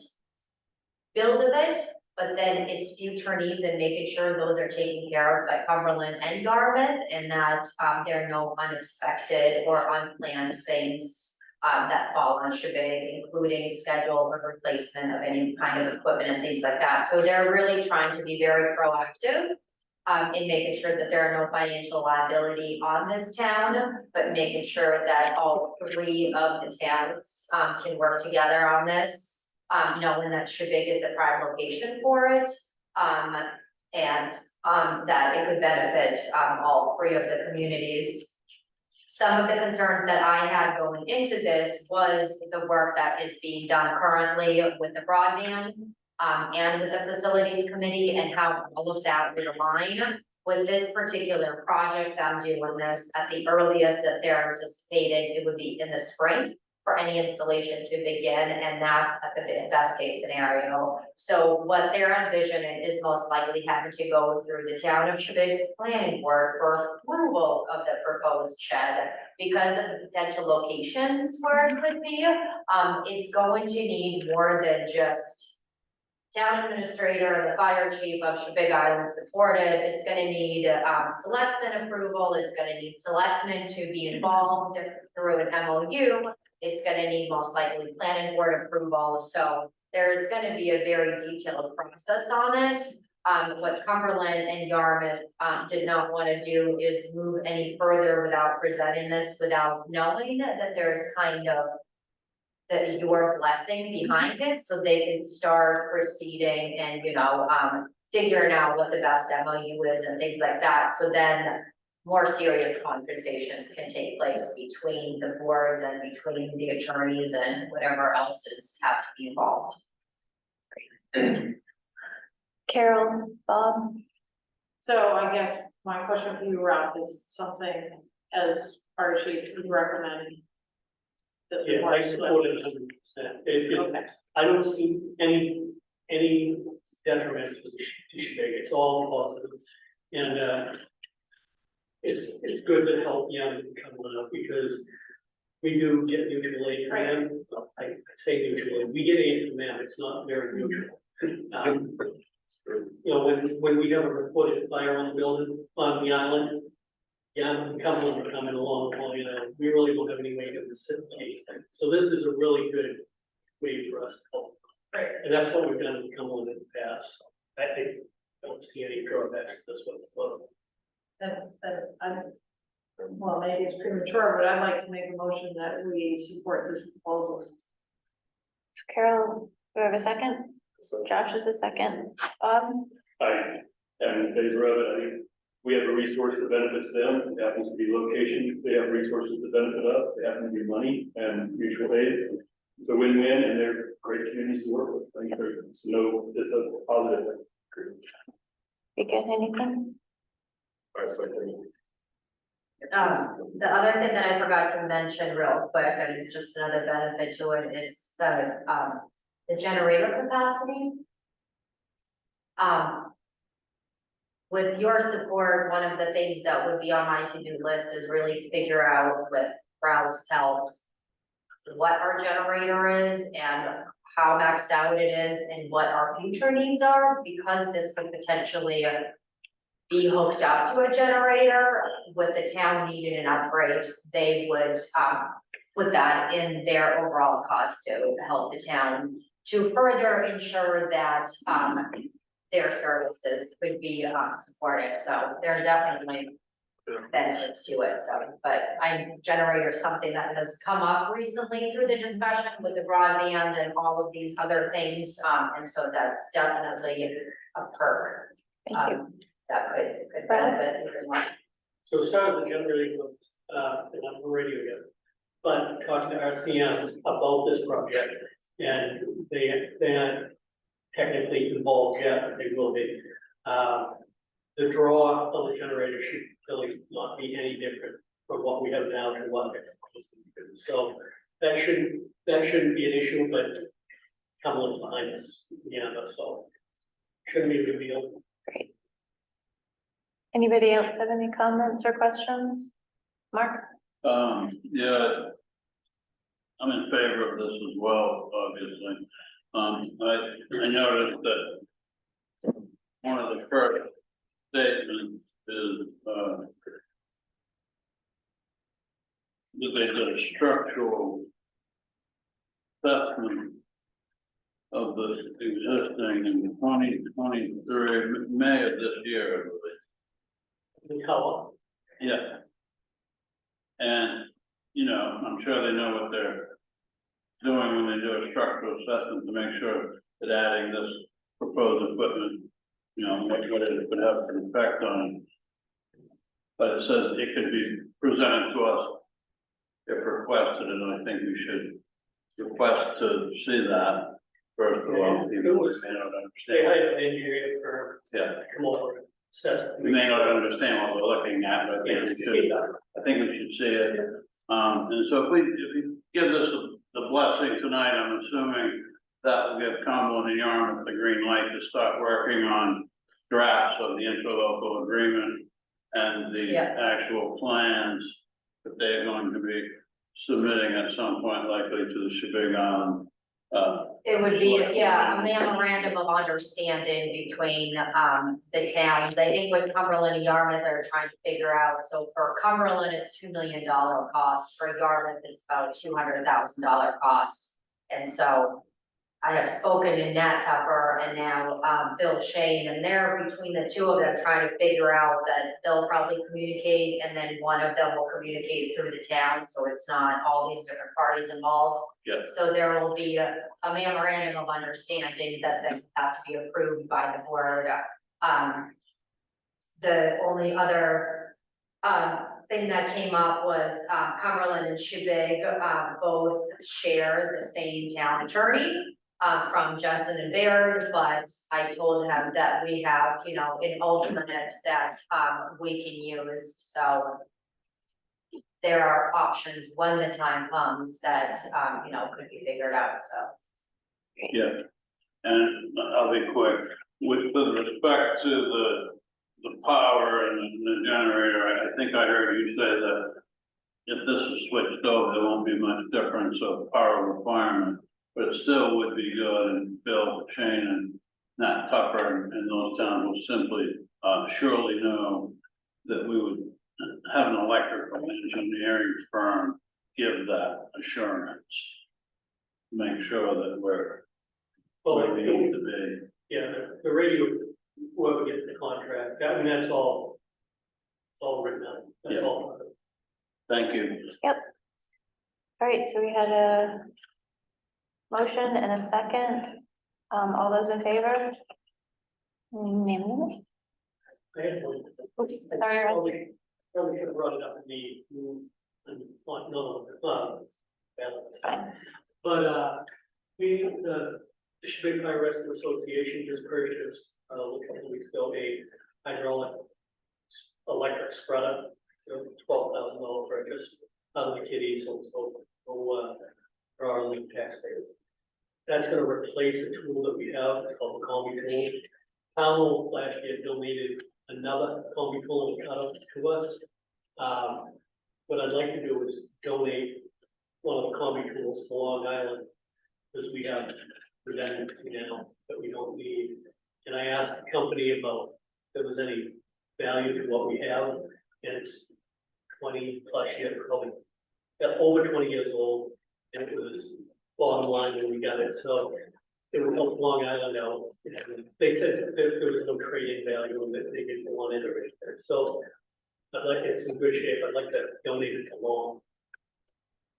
build of it, but then its future needs and making sure those are taken care of by Cumberland and Yarmouth, and that, there are no unexpected or unplanned things that fall on Chebeague, including schedule or replacement of any kind of equipment and things like that. So they're really trying to be very proactive in making sure that there are no financial liability on this town, but making sure that all three of the towns, can work together on this. Knowing that Chebeague is the prime location for it, and, that it could benefit, all three of the communities. Some of the concerns that I had going into this was the work that is being done currently with the broadband, and with the facilities committee, and how all of that would align with this particular project. I'm doing this at the earliest that they're anticipating, it would be in the spring for any installation to begin, and that's at the best case scenario. So what they're envisioning is most likely having to go through the town of Chebeague's planning board for approval of the proposed shed. Because of the potential locations where it could be, it's going to need more than just town administrator, the fire chief of Chebeague Island supported. It's gonna need, selectmen approval, it's gonna need selectmen to be involved through an MOU. It's gonna need most likely planning board approval, so there's gonna be a very detailed process on it. What Cumberland and Yarmouth, did not wanna do is move any further without presenting this, without knowing that there's kind of that your blessing behind it, so they can start proceeding and, figuring out what the best MOU is and things like that, so then more serious conversations can take place between the boards and between the attorneys and whatever else is have to be involved. Carol, Bob? So I guess my question for you, Ralph, is something as fire chief would recommend. that the Yeah, I board support it 100%. Okay. I don't see any detriment to Chebeague. It's all positive. And, it's good to help young come out because we do get mutual aid from them. I say mutual aid, we get aid from them, it's not very mutual. When we have a reported fire on the building, on the island, Cumberland are coming along, well, we really don't have any way to facilitate. So this is a really good way for us to help. And that's what we've done in Cumberland in the past. I think, I don't see any drawbacks to this whatsoever. Well, maybe it's premature, but I'd like to make a motion that we support this proposal. Carol, do I have a second? So Josh is a second. Bob? I am in favor of it. I think we have a resource that benefits them. It happens to be location. They have resources that benefit us. They happen to be money and mutual aid. It's a win-win and they're great communities to work with. I think it's a positive thing. You get anything? The other thing that I forgot to mention real quick, and it's just another benefit to it, it's the generator capacity. With your support, one of the things that would be on my to-do list is really figure out with Ralph's help what our generator is and how maxed out it is and what our future needs are, because this could potentially be hooked up to a generator. With the town needing an upgrade, they would put that in their overall cost to help the town to further ensure that their services could be supported. So there are definitely benefits to it. So, but generator is something that has come up recently through the discussion with the broadband and all of these other things. And so that's definitely a perk. Thank you. That could benefit even more. So as far as the generating goes, and I'm ready again, but talking to RCM about this project, and they're technically involved yet, but they will be. The draw of the generator should really not be any different from what we have now to what it's supposed to be. So that shouldn't be an issue, but Cumberland's behind us, so shouldn't be a big deal. Great. Anybody else have any comments or questions? Mark? Yeah. I'm in favor of this as well, obviously. I noticed that one of the first statements is, that they did a structural assessment of the existing in 2023, May of this year, I believe. in color. Yeah. And, you know, I'm sure they know what they're doing when they do a structural assessment to make sure that adding this proposed equipment, you know, what it would have an effect on. But it says it could be presented to us if requested, and I think we should request to see that first of all. People may not They understand. hired an engineering firm Yeah, to come over and assess. we may not understand what we're looking at, but I think we should see it. And so if we give this the blessing tonight, I'm assuming that will give Cumberland and Yarmouth the green light to start working on drafts of the interlocal agreement and the actual plans that they're going to be submitting at some point, likely to the Chebeague Island. It would be, a memorandum of understanding between, the towns. I think what Cumberland and Yarmouth are trying to figure out, so for Cumberland, it's $2 million cost, for Yarmouth, it's about $200,000 cost. And so I have spoken to Nat Tupper and now, Bill Shane, and they're between the two of them trying to figure out that they'll probably communicate, and then one of them will communicate through the town, so it's not all these different parties involved. Yes. So there will be a memorandum of understanding that they have to be approved by the board. The only other, thing that came up was, Cumberland and Chebeague, both share the same town attorney, from Johnson and Baird, but I told him that we have, you know, an alternate that, we can use, so there are options when the time comes that, you know, could be figured out, so. Yeah, and I'll be quick. With respect to the power and the generator, I think I heard you say that if this is switched over, there won't be much difference of power requirement, but it still would be good, and Bill Shane and Nat Tupper and those towns will simply, surely know that we would have an electrical engineering firm give that assurance. Make sure that we're where we need to be. Yeah, the radio, whoever gets the contract, I mean, that's all written out, that's Yeah. all. Thank you. All right, so we had a motion and a second. All those in favor? Name them. I had one. Sorry, Ron. Probably should have brought it up balance. Fine. But, the Chebeague Fire Rescue Association just purchased, a couple of weeks ago, a hydraulic electric spreader, so $12,000 purchase, out of the kitty, so for our lead taxpayers. That's gonna replace a tool that we have, it's called the combi tool. Powell last year donated another combi tool to us. What I'd like to do is donate one of the combi tools to Long Island, because we have redundancy now that we don't need. And I asked the company about if there was any value to what we have, and it's 20+ years, probably over 20 years old, and it was bottom line when we got it, so it would help Long Island out. And they said that there was no trading value, and that they didn't want it or anything, so I'd like, it's in good shape, I'd like to donate it to Long.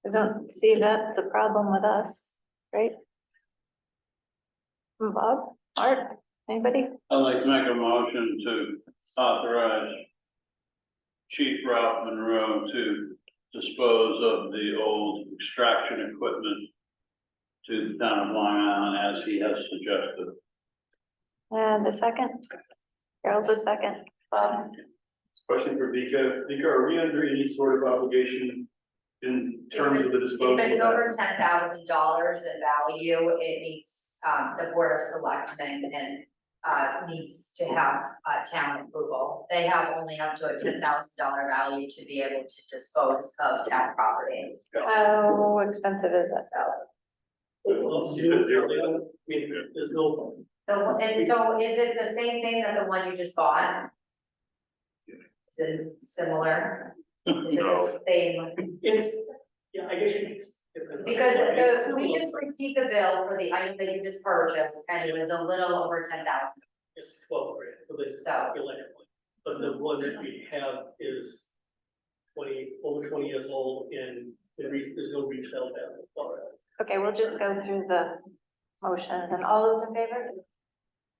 I don't see that's a problem with us, right? Bob, Art, anybody? I'd like to make a motion to authorize Chief Ralph Monroe to dispose of the old extraction equipment to the town of Long Island as he has suggested. And the second? Carol's the second. Bob? Question for Vika. Vika, are we under any sort of obligation in terms of the disposal? If it's of that? over $10,000 in value, it needs, the Board of Selectmen and, needs to have, town approval. They have only up to a $10,000 value to be able to dispose of town property. How expensive is that? There's no, And so is it the same thing that the one you just bought? Is it similar? Is it the same? it's, yeah, I guess you could. Because It's we similar, just received the bill for the item that you just purchased, and it was a little over 10,000. It's 12 grand for this So- electrical. but the one that we have is over 20 years old and there's no resale value for it. Okay, we'll just go through the motions and all those in favor?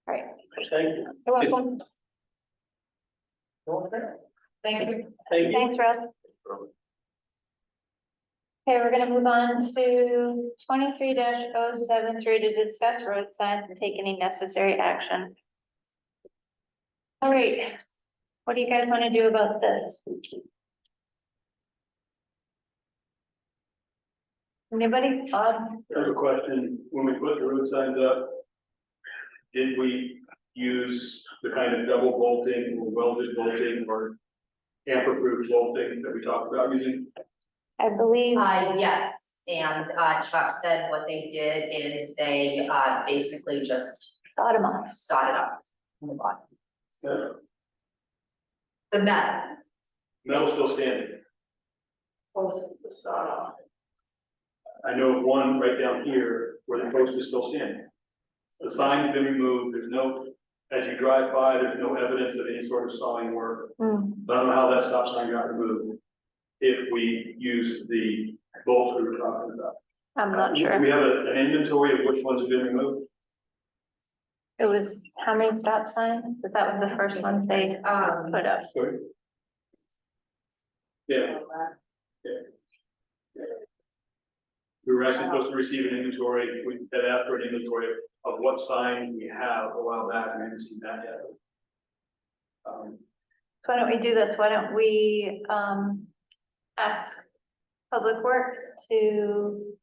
All right, Thank you. you're welcome. Thank you. Thanks, Russ. Okay, we're gonna move on to 23-073 to discuss road signs and take any necessary action. All right, what do you guys want to do about this? Anybody? I have a question. When we put the road signs up, did we use the kind of double bolting or welded bolting or tamper-proof bolting that we talked about using? I believe, Yes, and Chuck said what they did is they basically just sawed them off. sawed it up. Move on. No. The metal, Metal still standing. Post the sawed off. I know of one right down here where the post is still standing. The sign's been removed, there's no, as you drive by, there's no evidence of any sort of sawing work. I don't know how that stop sign got removed. If we use the bolts we were talking about. I'm not Do sure. we have an inventory of which ones have been removed? It was how many stop signs? Because that was the first ones they put up. Sorry? Yeah. We were actually supposed to receive an inventory, we had asked for an inventory of what signs we have a while back, and we haven't seen that yet. So why don't we do this? Why don't we ask Public Works to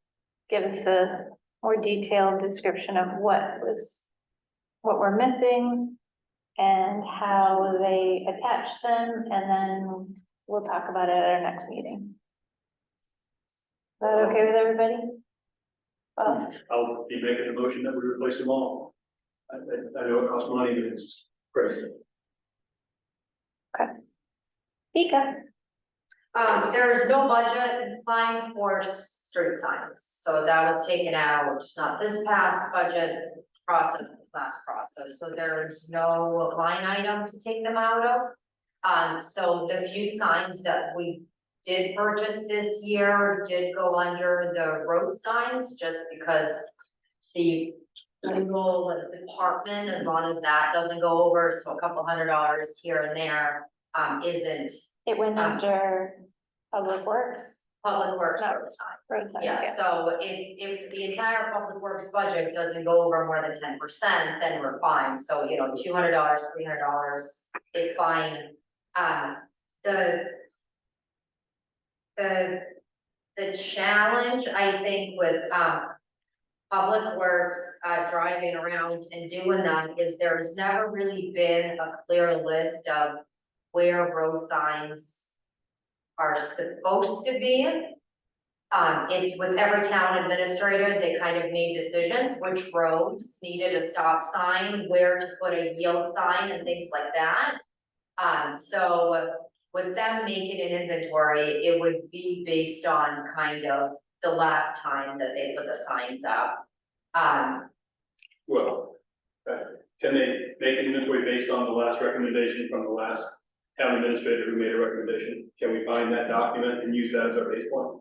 give us a more detailed description of what we're missing and how they attach them, and then we'll talk about it at our next meeting. Is that okay with everybody? I'll be making a motion that we replace them all. I know it costs money, but it's crazy. Pika. there's no budget line for street signs, so that was taken out, not this past budget process, last process, so there's no line item to take them out of. So the few signs that we did purchase this year did go under the road signs, just because the single department, as long as that doesn't go over, so a couple $100 here and there, isn't It went under Public Works. Public Works Not road road signs. signs, Yeah, yeah. so it's, if the entire Public Works budget doesn't go over more than 10%, then we're fine, so, you know, $200, $300 is fine. The challenge, I think, with, Public Works, driving around and doing that is there's never really been a clear list of where road signs are supposed to be. It's with every town administrator, they kind of made decisions, which roads needed a stop sign, where to put a yield sign and things like that. So with them making an inventory, it would be based on kind of the last time that they put the signs up. Well, can they make an inventory based on the last recommendation from the last town administrator who made a recommendation? Can we find that document and use that as our base point?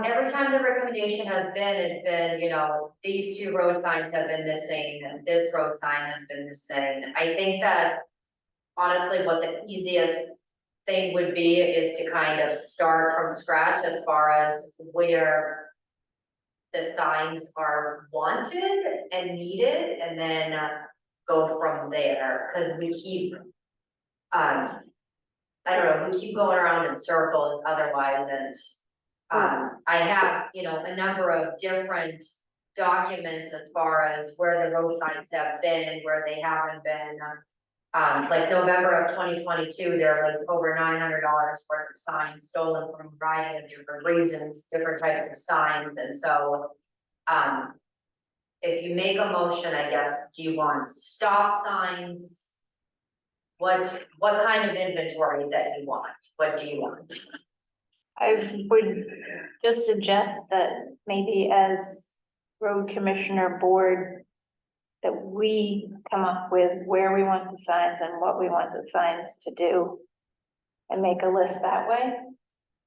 Every time the recommendation has been, it's been, you know, these two road signs have been missing, and this road sign has been missing. I think that honestly, what the easiest thing would be is to kind of start from scratch as far as where the signs are wanted and needed, and then go from there, because we keep, I don't know, we keep going around in circles otherwise, and I have, you know, a number of different documents as far as where the road signs have been, where they haven't been. Like November of 2022, there was over $900 worth of signs stolen from a variety of different reasons, different types of signs, and so if you make a motion, I guess, do you want stop signs? What kind of inventory that you want? What do you want? I would just suggest that maybe as road commissioner board, that we come up with where we want the signs and what we want the signs to do. And make a list that way?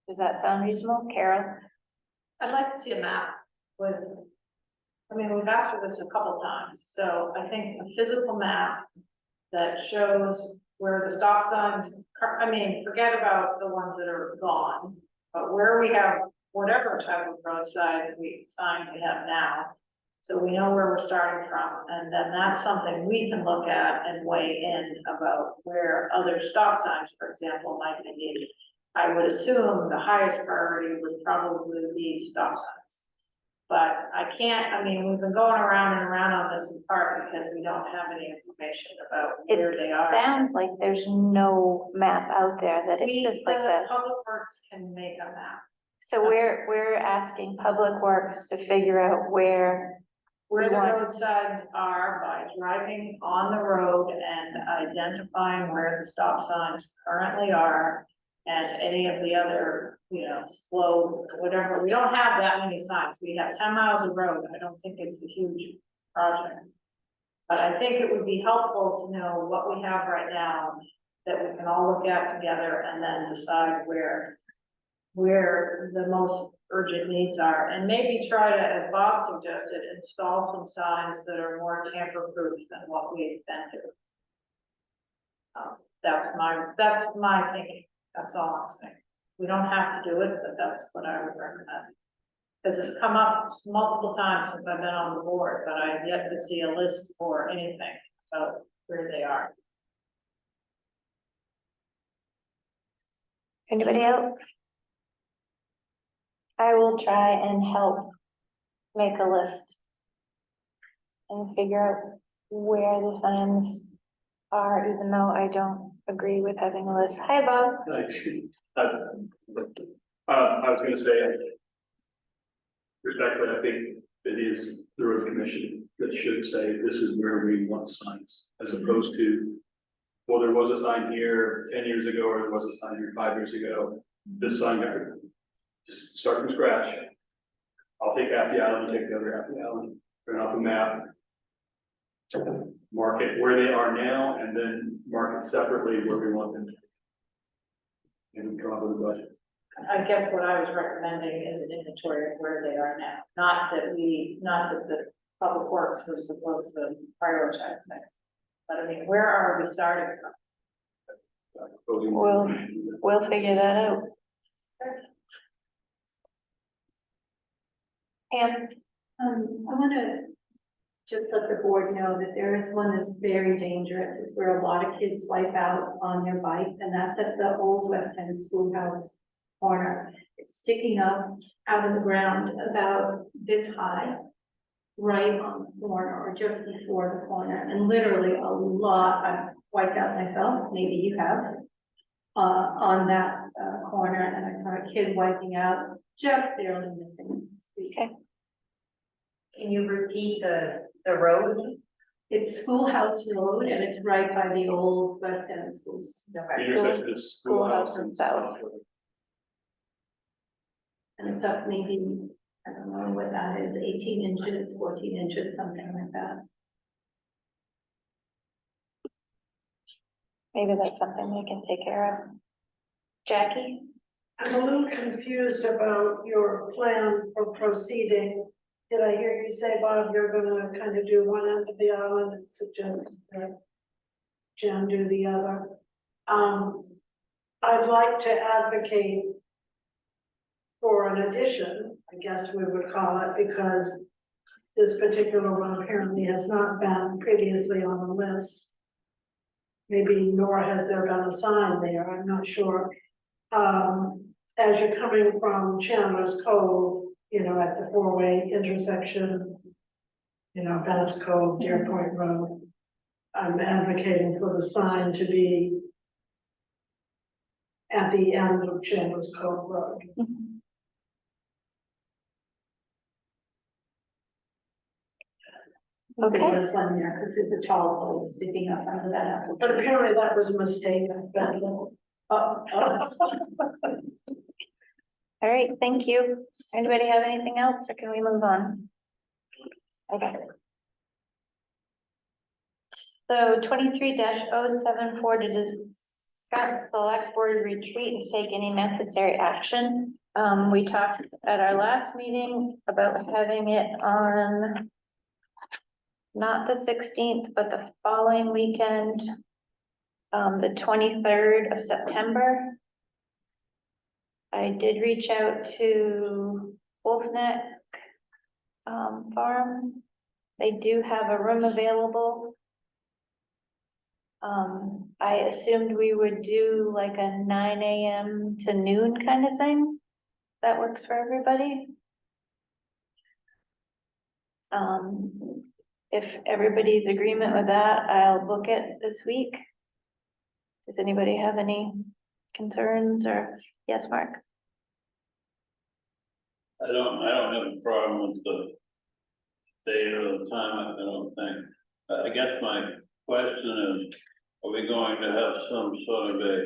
Does that sound reasonable, Carol? I'd like to see a map with, I mean, we've asked for this a couple times, so I think a physical map that shows where the stop signs, I mean, forget about the ones that are gone, but where we have whatever type of roadside sign we have now. So we know where we're starting from, and then that's something we can look at and weigh in about where other stop signs, for example, might be needed. I would assume the highest priority would probably be stop signs. But I can't, I mean, we've been going around and around on this in part because we don't have any information about where they It are. sounds like there's no map out there, that it's just like The that. Public Works can make a map. So we're asking Public Works to figure out where Where we the want. roadsides are by driving on the road and identifying where the stop signs currently are. And any of the other, you know, slow, whatever, we don't have that many signs, we have 10 miles of road, I don't think it's a huge project. But I think it would be helpful to know what we have right now that we can all look at together and then decide where the most urgent needs are, and maybe try to, as Bob suggested, install some signs that are more tamper-proof than what we've been doing. That's my thinking, that's all I'm saying. We don't have to do it, but that's what I would recommend. Because it's come up multiple times since I've been on the board, but I have yet to see a list or anything about where they are. Anybody else? I will try and help make a list and figure out where the signs are, even though I don't agree with having a list. Hi, Bob. I was gonna say, respectfully, I think it is the road commission that should say, this is where we want signs, as opposed to, well, there was a sign here 10 years ago, or there was a sign here 5 years ago. This sign, just start from scratch. I'll take half the island, you take the other half of the island, print out the map, mark it where they are now, and then mark it separately where we want them to be. And we come up with a budget. I guess what I was recommending is an inventory of where they are now, not that the Public Works was supposed to prioritize things. But I mean, where are we starting from? We'll figure that out. Pam? I wanna just let the board know that there is one that's very dangerous, it's where a lot of kids wipe out on their bikes, and that's at the old West End Schoolhouse corner. It's sticking up out of the ground about this high, right on the corner or just before the corner, and literally a lot, I've wiped out myself, maybe you have, on that corner, and I saw a kid wiping out, just barely missing. Okay. Can you repeat the road? It's Schoolhouse Road, and it's right by the old West End schools. The intersection of Schoolhouse and South. And it's up maybe, I don't know what that is, 18 inches, 14 inches, something like that. Maybe that's something we can take care of. Jackie? I'm a little confused about your plan for proceeding. Did I hear you say, Bob, you're gonna kind of do one end of the island and suggest that Jen do the other? I'd like to advocate for an addition, I guess we would call it, because this particular one apparently has not been previously on the list. Maybe nor has there been a sign there, I'm not sure. As you're coming from Chandler's Cove, you know, at the four-way intersection, you know, Bennett's Cove, Deer Point Road, I'm advocating for the sign to be at the end of Chandler's Cove Road. Okay. There's one there, because it's a tall pole sticking up under that apple. But apparently that was a mistake. All right, thank you. Anybody have anything else, or can we move on? Okay. So 23-074 to discuss select board retreat and take any necessary action. We talked at our last meeting about having it on not the 16th, but the following weekend, the 23rd of September. I did reach out to Wolf Neck Farm. They do have a room available. I assumed we would do like a 9 AM to noon kind of thing. That works for everybody. If everybody's agreement with that, I'll book it this week. Does anybody have any concerns or, yes, Mark? I don't have a problem with the date or the time, I don't think. I guess my question is, are we going to have some sort of a,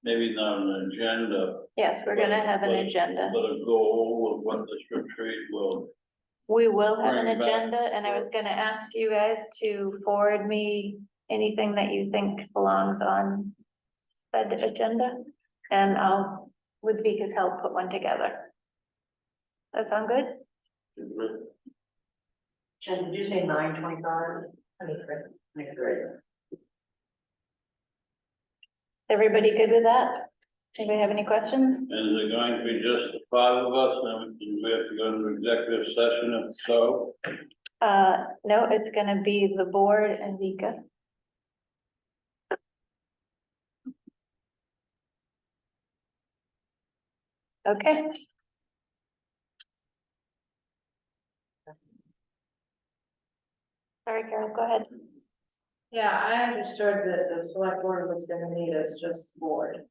maybe not an agenda, Yes, we're gonna have an agenda. but a goal of what this retreat will, We will have an Bring back. agenda, and I was gonna ask you guys to forward me anything that you think belongs on that agenda, and I'll, with Vika's help, put one together. That sound good? Jen, did you say 9:25? I mean, great. Everybody good with that? Anybody have any questions? and is it going to be just the five of us, and do we have to go into executive session if so? No, it's gonna be the board and Vika. Okay. Sorry, Carol, go ahead. Yeah, I understood that the select board was gonna meet as just the board.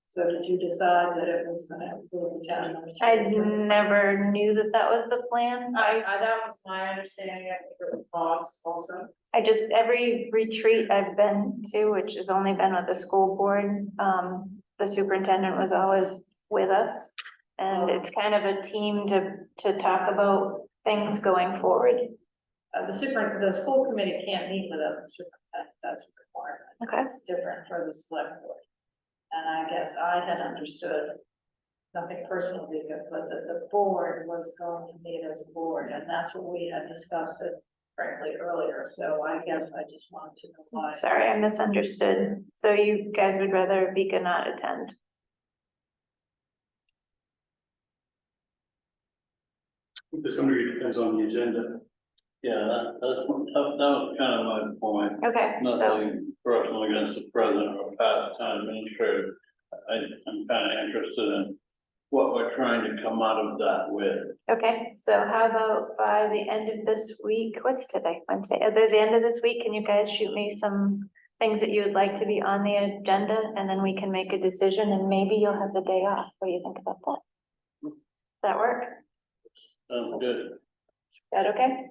So did you decide that it was gonna include the town I administrator? never knew that that was the plan. That was my understanding, I think it was Bob's also. I just, every retreat I've been to, which has only been with the school board, the superintendent was always with us. And it's kind of a team to talk about things going forward. The school committee can't meet without the superintendent, that's a requirement. Okay. It's different for the select board. And I guess I had understood, nothing personally, but that the board was going to meet as a board, and that's what we had discussed it frankly earlier, so I guess I just wanted to know why. Sorry, I misunderstood. So you guys would rather Vika not attend? To some degree, it depends on the agenda. Yeah, that was kind of my point. Okay, so, Nothing personal against the president or past town administrator. I'm kind of interested in what we're trying to come out of that with. okay, so how about by the end of this week, what's today, Wednesday? At the end of this week, can you guys shoot me some things that you would like to be on the agenda, and then we can make a decision, and maybe you'll have the day off. What do you think about that? Does that work? Sounds good. Is that okay?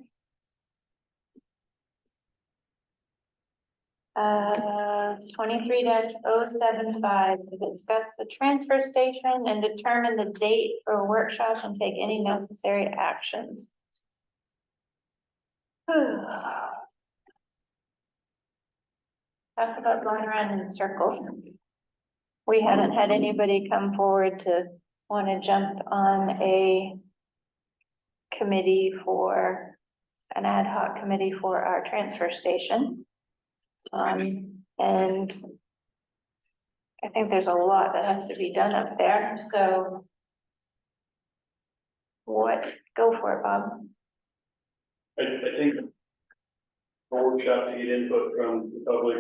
23-075 to discuss the transfer station and determine the date for a workshop and take any necessary actions. Talk about going around in circles. We haven't had anybody come forward to want to jump on a committee for an ad hoc committee for our transfer station. And I think there's a lot that has to be done up there, so go for it, Bob. I think a workshop to get input from the public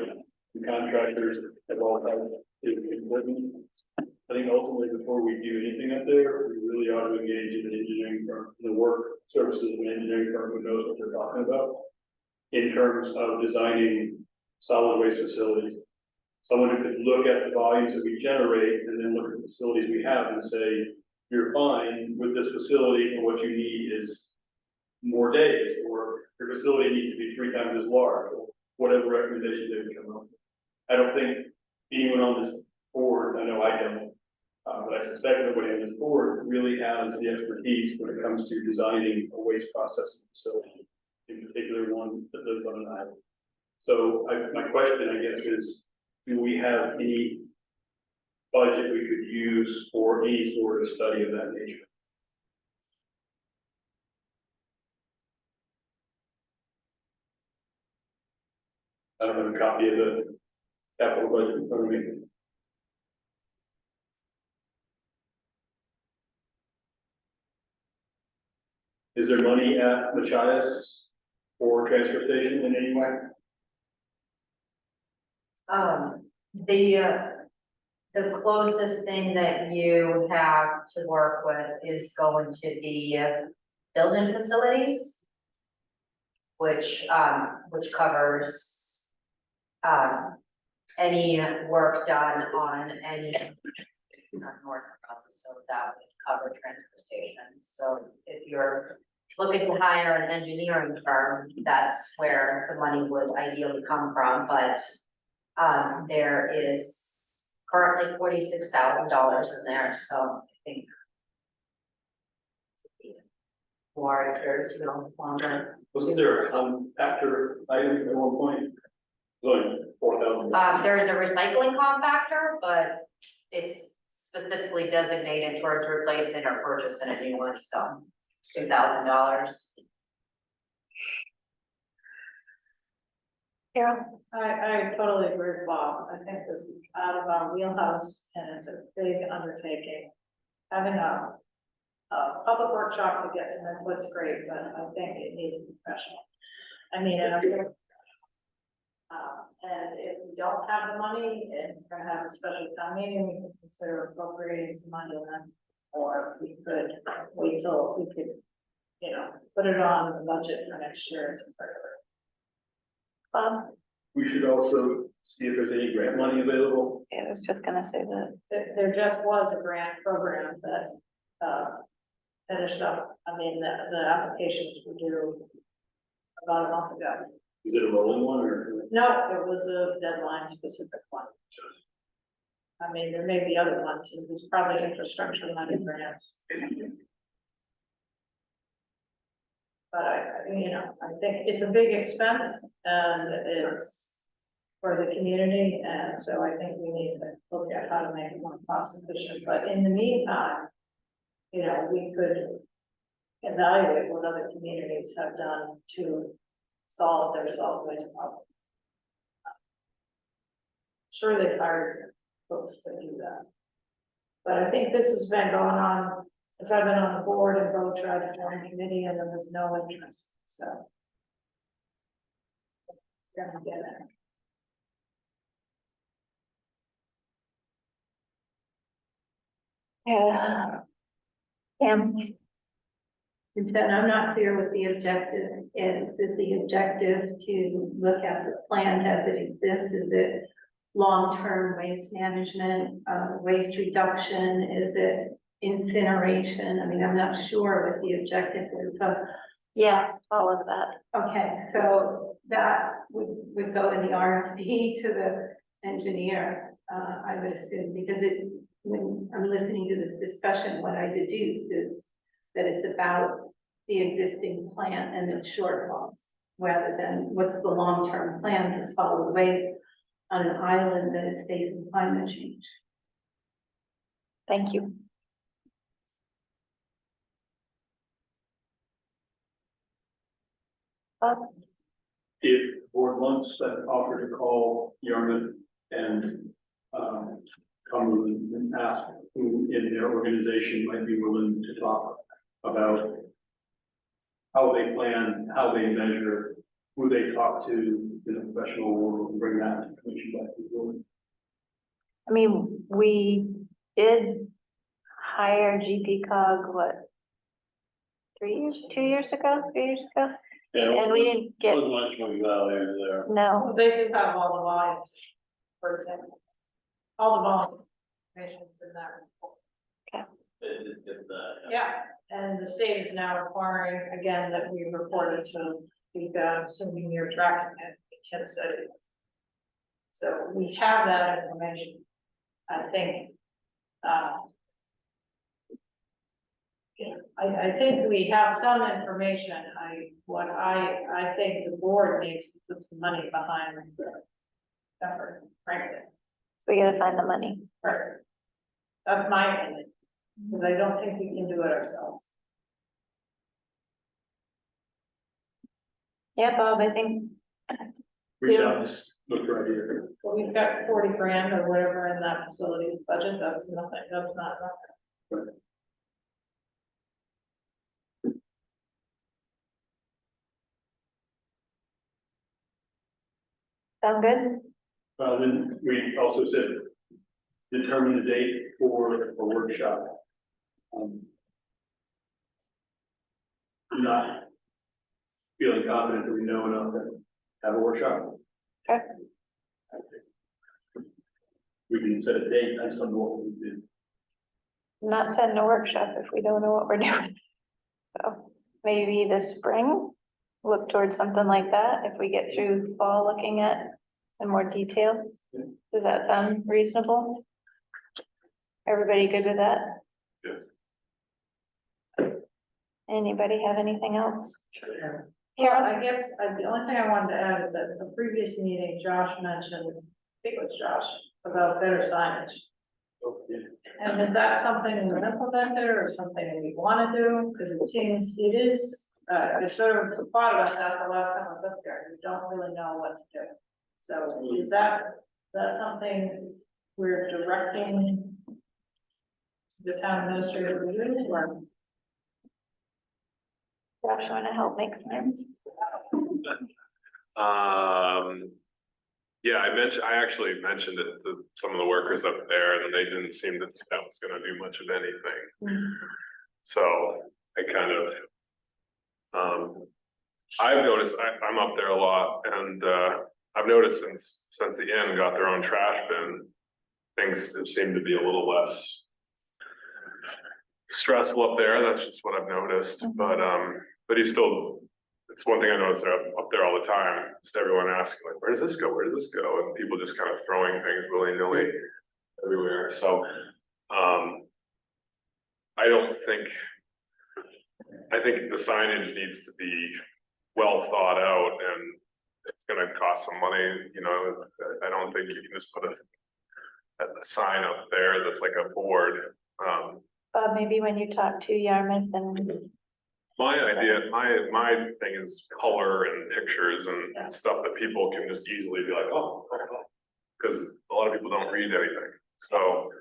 and contractors at all times is important. I think ultimately, before we do anything up there, we really ought to engage in an engineering firm, the work services of an engineering firm who knows what they're talking about in terms of designing solid waste facilities. Someone who could look at the volumes that we generate and then look at the facilities we have and say, you're fine with this facility, and what you need is more days, or your facility needs to be 3 times as large, or whatever recommendation they would come up with. I don't think anyone on this board, I know I don't, but I suspect nobody on this board really has the expertise when it comes to designing a waste processing facility. in particular one that lives on an island. So my question, I guess, is, do we have any budget we could use for any sort of study of that nature? I don't have a copy of the capital budget in front of me. Is there money at Machias for transfer station in any way? The closest thing that you have to work with is going to be building facilities, which covers any work done on any, it's not north of, so that would cover transport station. So if you're looking to hire an engineering firm, that's where the money would ideally come from, but there is currently $46,000 in there, so I think more if there's, longer. Wasn't there a compactor item at one point? It was only $4,000. There is a recycling compactor, but it's specifically designated towards replacing or purchasing a new one, so it's $2,000. Carol? I totally agree with Bob. I think this is out of our wheelhouse and it's a big undertaking. Having a public workshop that gets some input's great, but I think it needs a professional. I mean, and if we don't have the money and we're gonna have a special town meeting, we can consider appropriating some money then. Or we could wait till we could, put it on the budget for next year as a priority. We should also see if there's any grant money available. Yeah, I was just gonna say that. There just was a grant program that, finished up. I mean, the applications were due about a month ago. Is it a rolling one or? No, it was a deadline specific one. I mean, there may be other ones, it was probably infrastructure money grants. But I think it's a big expense and it's for the community, and so I think we need to look at how to make it more cost efficient, but in the meantime, we could evaluate what other communities have done to solve their solid waste problem. Sure, they've hired folks to do that. But I think this has been going on since I've been on the board and Bo tried to join the committee and there was no interest, so. Gonna get it. Yeah. And then I'm not clear what the objective is. Is the objective to look at the plant as it exists? Is it long-term waste management, waste reduction? Is it incineration? I mean, I'm not sure what the objective is. So, Yes, all of that. okay, so that would go in the RFP to the engineer, I would assume, because when I'm listening to this discussion, what I deduce is that it's about the existing plant and its shortfalls, rather than what's the long-term plan to solid waste on an island that is facing climate change. Thank you. If the board wants, I'd offer to call Yarmouth and, come and ask who in their organization might be willing to talk about how they plan, how they measure, who they talk to in the professional world, and bring that to the commission back to the board. I mean, we did hire GP Cog, what? 2 years ago? Yeah, And we didn't get, wasn't much more value there. no, They do have all the volumes, for example. All the volume information's in that report. They did get that. Yeah, and the state is now requiring, again, that we report it to the, assuming you're tracking it, in Kansas City. So we have that information. I think, I think we have some information, I think the board needs to put some money behind the effort, frankly. So we gotta find the money. Right. That's my opinion, because I don't think we can do it ourselves. Yeah, Bob, I think, Reach out, just look right here. So we've got 40 grand or whatever in that facilities budget, that's nothing, that's not nothing. sound good? Then we also said, determine the date for a workshop. I'm not feeling confident that we know enough to have a workshop. Okay. We can set a date based on what we did. Not setting a workshop if we don't know what we're doing. So maybe this spring, look towards something like that, if we get through fall looking at some more detail. Does that sound reasonable? Everybody good with that? Yeah. Anybody have anything else? Well, Carol? I guess, the only thing I wanted to add is that at the previous meeting, Josh mentioned, I think it was Josh, about better signage. And is that something we implement there or something we want to do? Because it seems it is, I sort of thought about that the last time I was up there. We don't really know what to do. So is that something we're directing the town administrator to do or? Josh, want to help make sense? Yeah, I actually mentioned it to some of the workers up there and they didn't seem to think that was gonna do much of anything. So I kind of, I've noticed, I'm up there a lot and, I've noticed since the inn got their own trash bin, things have seemed to be a little less stressful up there. That's just what I've noticed, but he's still, it's one thing I noticed they're up there all the time, just everyone asking like, where does this go? Where does this go? And people just kind of throwing things willy-nilly everywhere. So, I think the signage needs to be well thought out and it's gonna cost some money, you know. I don't think you can just put a sign up there that's like a board. Bob, maybe when you talk to Yarmouth and My idea, my thing is color and pictures and stuff that people can just easily be like, oh. Cause a lot of people don't read anything, so.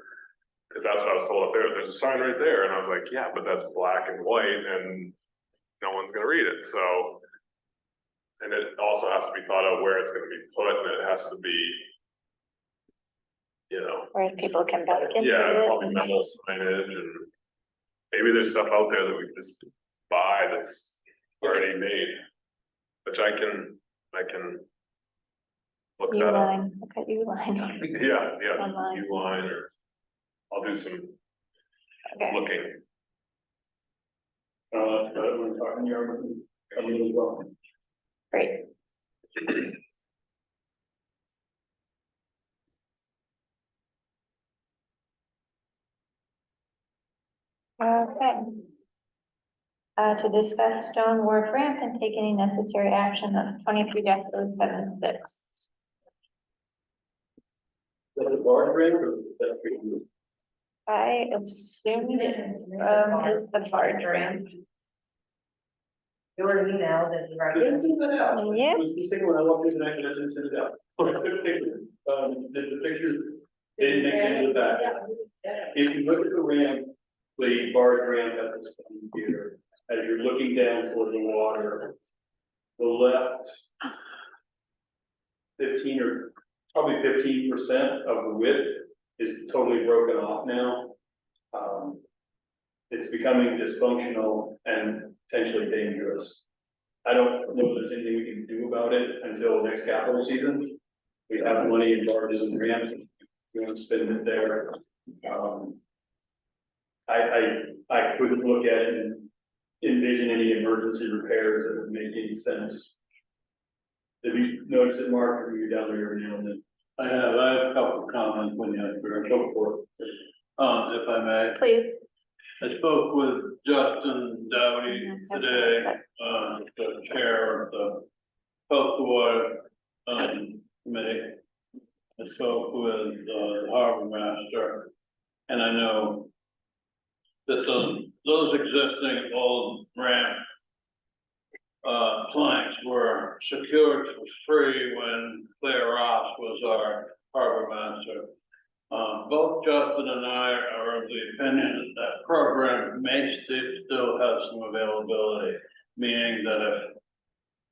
Cause that's what I was told up there, there's a sign right there, and I was like, yeah, but that's black and white and no one's gonna read it, so. And it also has to be thought out where it's gonna be put, and it has to be. You know, where people can back into yeah, probably it. metal signage and maybe there's stuff out there that we can just buy that's already made. Which I can look that up. Uline, look at Uline. Yeah, Online. Uline or I'll do some Okay, looking. When talking to you, coming as well. great. Okay. To discuss stone wharf ramp and take any necessary action, that's 23-076. The bar grant or that? I assumed it is the barge ramp. You were emailed and I didn't send that out. Yeah. It was the second one I walked in tonight and I didn't send it out. The picture, they didn't make it into the back. If you look at the ramp, the barge ramp at this here, as you're looking down toward the water, the left 15 or probably 15% of the width is totally broken off now. It's becoming dysfunctional and potentially dangerous. I don't know if there's anything we can do about it until next capital season. We have money in barges and ramps, we want to spend it there. I couldn't look at it and envision any emergency repairs that would make any sense. Have you noticed it, Mark, or you're down there every now and then? I have a couple of comments when you're Go for it. if I may. Please. I spoke with Justin Dowdy today, the chair of the Health Water, committee. I spoke with, the harbor master, and I know that those existing old ramp planks were secured for free when Claire Ross was our harbor master. Both Justin and I are of the opinion that that program may still have some availability, meaning that if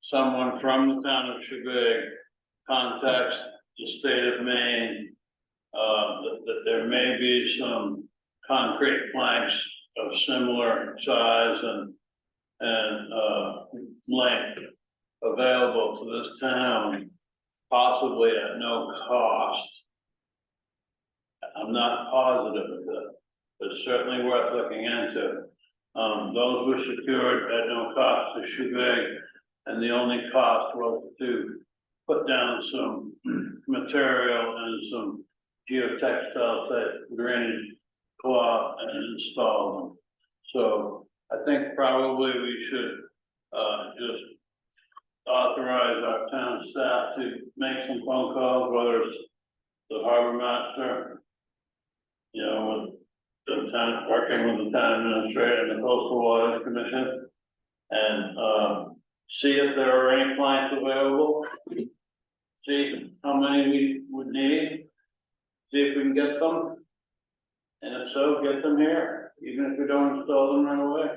someone from the town of Chebeague contacts the state of Maine, that there may be some concrete planks of similar size and length available to this town, possibly at no cost. I'm not positive of that, but it's certainly worth looking into. Those were secured at no cost to Chebeague, and the only cost was to put down some material and some geotextile type drainage cloth and install them. So I think probably we should just authorize our town staff to make some phone calls, whether it's the harbor master, you know, with the town, working with the town administrator and the coastal waters commission, and see if there are any planks available. See how many we would need, see if we can get them, and if so, get them here, even if we don't install them right away.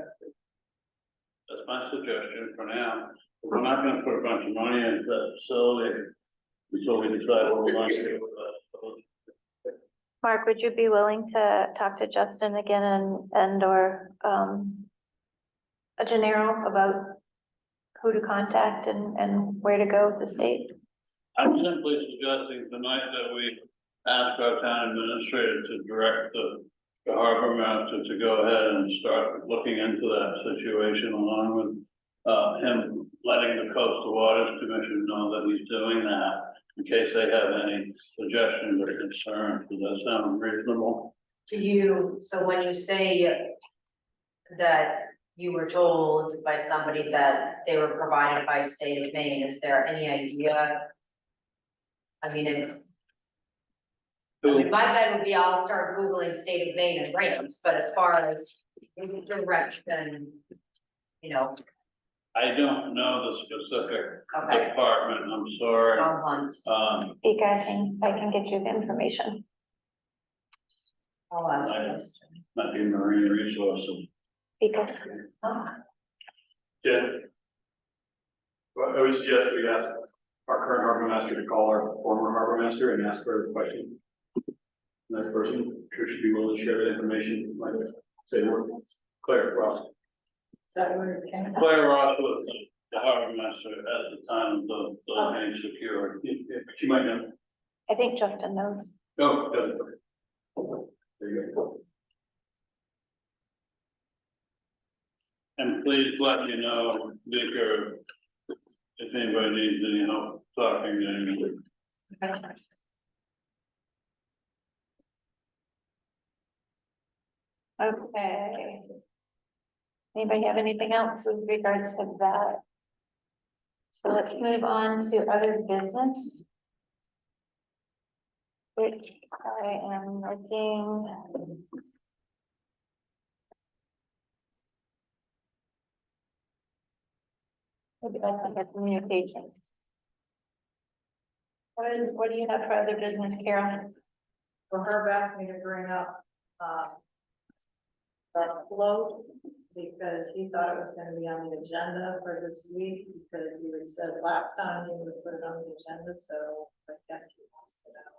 That's my suggestion for now. We're not gonna put a bunch of money into that facility until we decide what we're going to do with that. Mark, would you be willing to talk to Justin again and or a Gennaro about who to contact and where to go with the state? I'm simply suggesting tonight that we ask our town administrator to direct the harbor master to go ahead and start looking into that situation, along with him letting the Coastal Waters Commission know that he's doing that, in case they have any suggestions or concerns. Does that sound reasonable? Do you, so when you say that you were told by somebody that they were provided by state of Maine, is there any idea? I mean, my bet would be I'll start Googling state of Maine and ramps, but as far as direction, you know. I don't know the specific Okay. department, I'm sorry. I'll hunt. Speak, I can get you the information. I'll ask this. Might be marine resources. Because Yeah. Well, I would suggest we ask our current harbor master to call our former harbor master and ask her a question. This person should be willing to share that information, like say, Claire Ross. Is that where it came from? Claire Ross was the harbor master at the time of the main security. She might know. I think Justin knows. No, doesn't. There you go. And please let me know, Victor, if anybody needs any help talking to anybody. Okay. Anybody have anything else with regards to that? So let's move on to other business. Which I am looking. Maybe I can get communications. What do you have for other business, Carol? For Herb asked me to bring up, that float, because he thought it was gonna be on the agenda for this week, because you had said last time you would put it on the agenda, so I guess he wants to know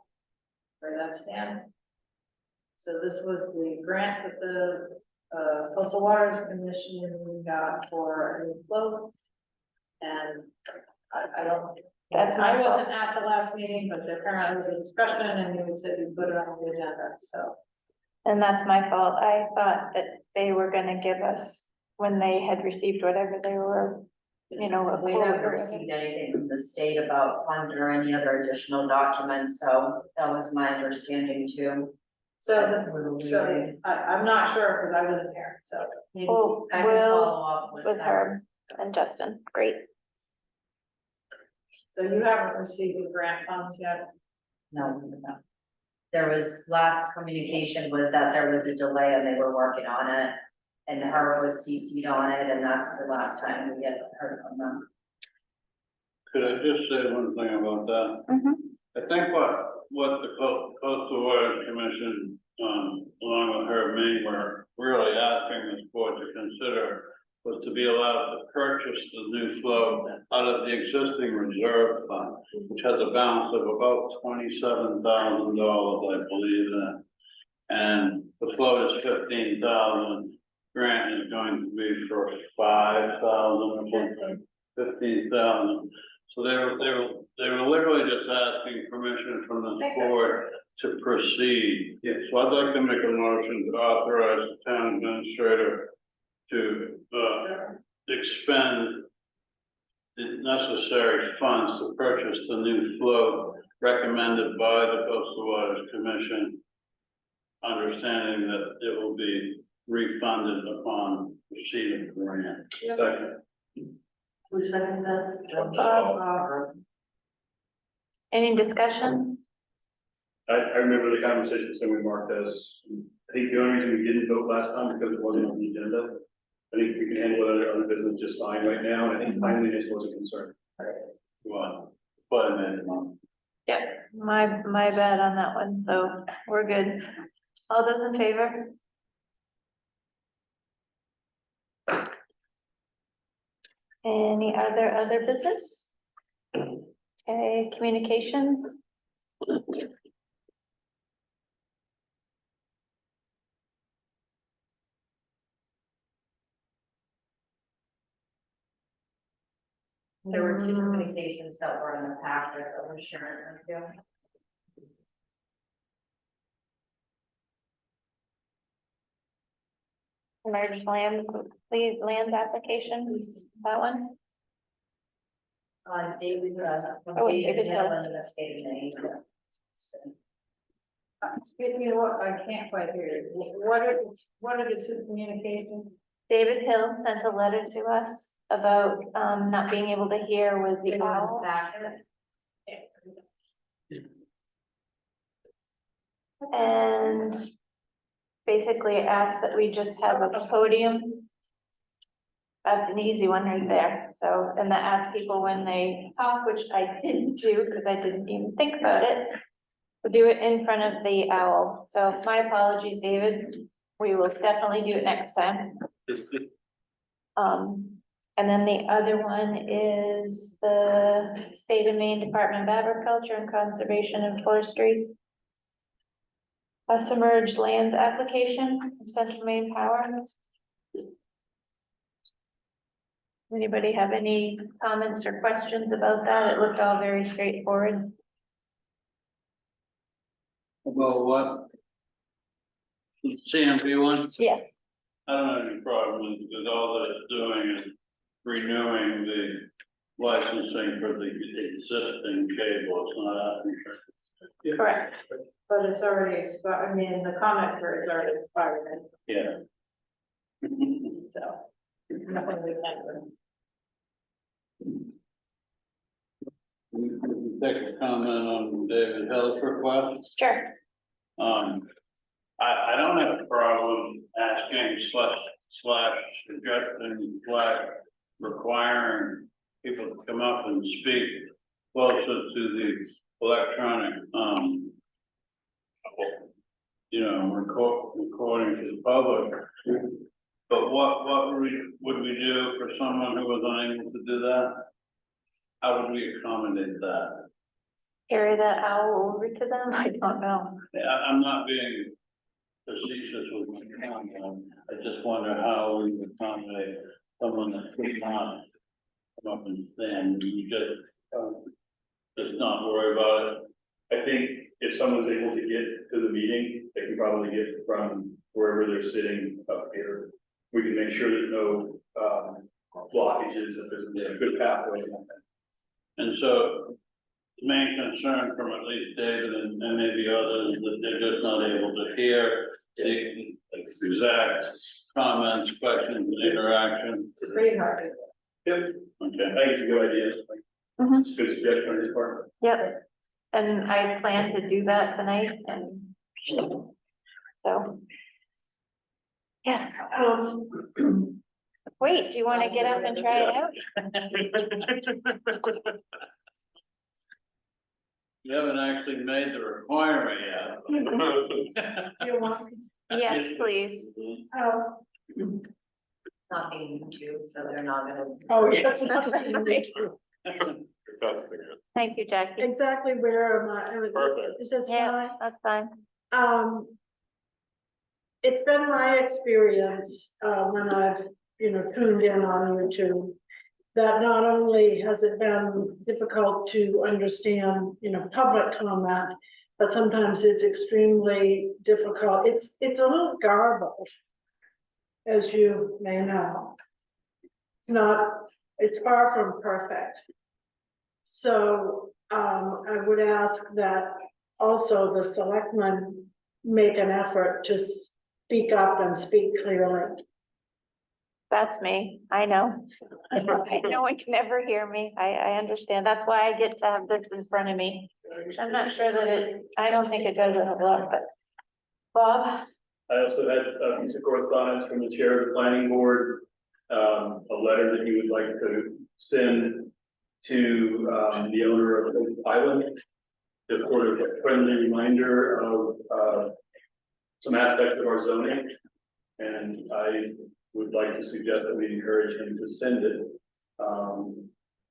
where that stands. So this was the grant that the, Coastal Waters Commission got for a new float. And I don't, I wasn't at the last meeting, but apparently there was a discussion and you said you put it on the agenda, so. And that's my fault. I thought that they were gonna give us, when they had received whatever they were, you know. a We quote haven't or received anything from the state about fund or any other additional documents, so that was my understanding too. I'm not sure, because I wasn't here, so. Well, I can Will follow up with her and Justin, great. So you haven't received the grant funds yet? No, no. There was, last communication was that there was a delay and they were working on it. And her was CC'd on it, and that's the last time we had heard from them. Could I just say one thing about that? Mhm. I think what the Coastal Water Commission, along with her, me, were really asking this board to consider was to be allowed to purchase the new flow out of the existing reserve fund, which has a balance of about $27,000, I believe, and the float is 15,000. Grant is going to be for 5,000 or something, 15,000. So they were literally just asking permission from this board to proceed. So I'd like to make a motion to authorize the town administrator to expend the necessary funds to purchase the new float recommended by the Coastal Waters Commission, understanding that it will be refunded upon receipt of the grant. Second. Who seconded that? Any discussion? I remember the conversation, so we marked as, I think the only reason we didn't vote last time because it wasn't on the agenda. I think we can handle other business just fine right now, and I think timeliness was a concern. Well, but I made it on. Yeah, my bad on that one, so we're good. All those in favor? Any other business? Okay, communications? There were two communications that were in the packet that were shared with you. Merged lands, please, lands application, that one? David, Oh, David Hill. and the state of Maine. Excuse me, what, I can't quite hear you. What are the two communications? David Hill sent a letter to us about, not being able to hear with the owl. And basically asked that we just have a podium. That's an easy one right there. So, and that asks people when they talk, which I didn't do because I didn't even think about it. We'll do it in front of the owl. So my apologies, David. We will definitely do it next time. And then the other one is the State of Maine Department of Agriculture and Conservation and Forestry. A submerged lands application from Central Maine Power. Anybody have any comments or questions about that? It looked all very straightforward. About what? CMP one? Yes. I don't have any problem with it, because all that it's doing is renewing the licensing for the existing cable, it's not asking. Correct. But it's already expired, I mean, the comment period is already expired, Yeah. so nothing we can do. We can take a comment on David Hill's request. Sure. I don't have a problem asking slash suggesting slash requiring people to come up and speak closer to the electronic, recording to the public. But what would we do for someone who was unable to do that? How would we accommodate that? Carry that owl over to them? I don't know. I'm not being facetious with my comment. I just wonder how we would accommodate someone that could not come up and stand. You just not worry about it. I think if someone's able to get to the meeting, they can probably get from wherever they're sitting up here. We can make sure there's no blockages, if there's a good pathway. And so main concern from at least David and maybe others, that they're just not able to hear the exact comments, questions, and interaction. It's pretty hard. Yep, Okay. I think it's a good idea. Mhm. It's a good suggestion on his part. Yep, and I plan to do that tonight and so. Yes, wait, do you wanna get up and try it out? You haven't actually made the requirement yet. You want, Yes, please. Not being YouTube, so they're not gonna. oh, yes. Testing it. Thank you, Jackie. Exactly where am I? Perfect. Is this Yeah, fine? that's fine. It's been my experience, when I've, tuned in on YouTube, that not only has it been difficult to understand, public comment, but sometimes it's extremely difficult. It's a little garbled, as you may know. It's far from perfect. So, I would ask that also the selectmen make an effort to speak up and speak clearly. That's me, I know. No one can ever hear me, I understand, that's why I get to have this in front of me. I'm not sure that I don't think it does it a lot, but. Bob? I also had a piece of correspondence from the chair of the planning board, a letter that he would like to send to, the owner of Oak Island. Just sort of a friendly reminder of, some aspects of our zoning. And I would like to suggest that we encourage him to send it.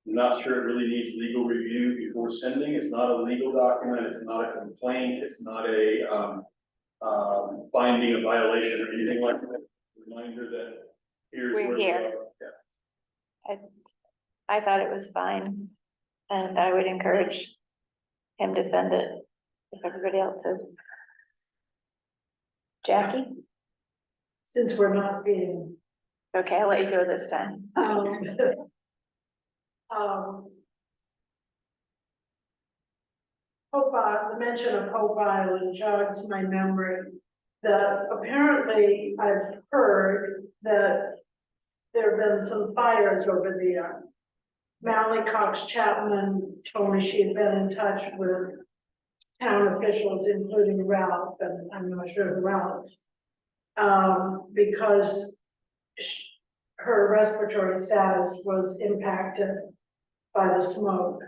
Not sure it really needs legal review before sending. It's not a legal document. It's not a complaint. It's not a, finding a violation or anything like that. Reminder that here's We're where we here. are. Yeah. I thought it was fine, and I would encourage him to send it if everybody else is. Jackie? Since we're not being, Okay, I'll let you go this time. The mention of Hope Island jogs my memory that apparently I've heard that there have been some fires over there. Mally Cox Chapman told me she had been in touch with town officials, including Ralph, and I'm not sure who else. Because her respiratory status was impacted by the smoke.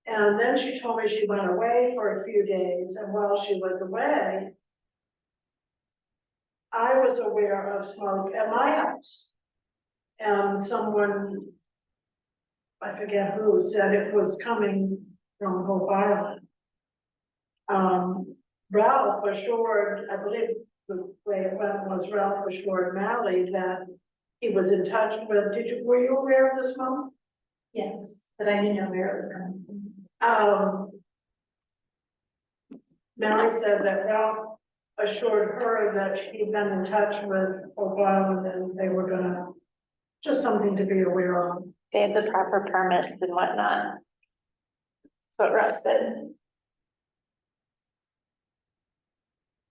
And then she told me she went away for a few days, and while she was away, I was aware of smoke at my house. And someone, I forget who, said it was coming from Hope Island. Ralph assured, I believe the way it went was Ralph assured Mally that he was in touch with, were you aware of the smoke? Yes, but I didn't know where it was coming from. Mary said that Ralph assured her that he'd been in touch with Hope Island and they were gonna, just something to be aware of. They have the proper permits and whatnot. That's what Rob said.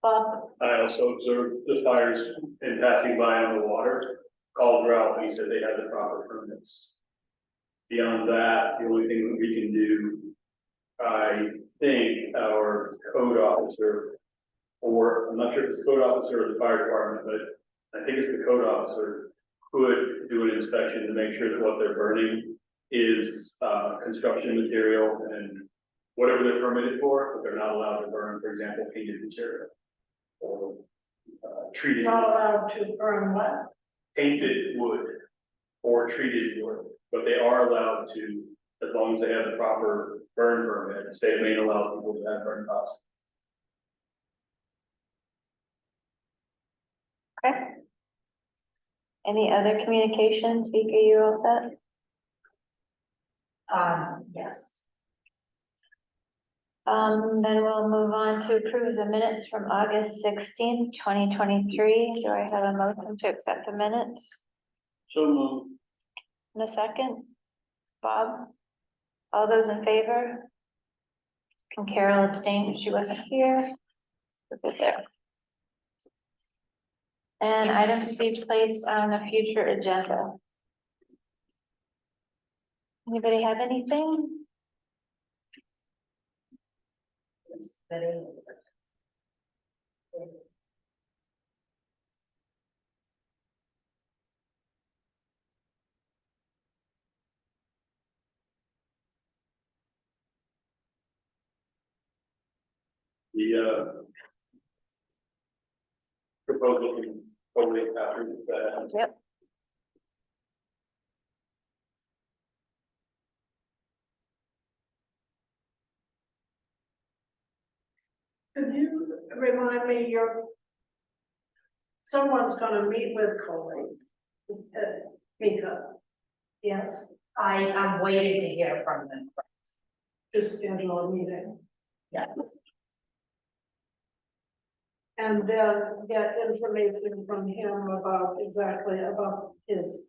Bob? I also observed the fires in passing by on the water, called Ralph, and he said they had the proper permits. Beyond that, the only thing that we can do, I think our code officer, or I'm not sure if it's the code officer or the fire department, but I think it's the code officer, could do an inspection to make sure that what they're burning is construction material and whatever they're permitted for, but they're not allowed to burn, for example, painted material. Or treated. Not allowed to burn what? Painted wood or treated wood, but they are allowed to, as long as they have the proper burn permit. The state of Maine allows people to have burn costs. Okay. Any other communications? Vika, you all set? Yes. Then we'll move on to approve the minutes from August 16th, 2023. Do I have a motion to accept the minutes? So moved. In a second? Bob? All those in favor? And Carol abstained because she wasn't here. We're good there. And items to be placed on a future agenda. Anybody have anything? The proposal totally after that. Yep. Could you remind me, someone's gonna meet with Coley, Mika, yes, I'm waiting to hear from them. just schedule a meeting. Yes. And then get information from him about exactly about his,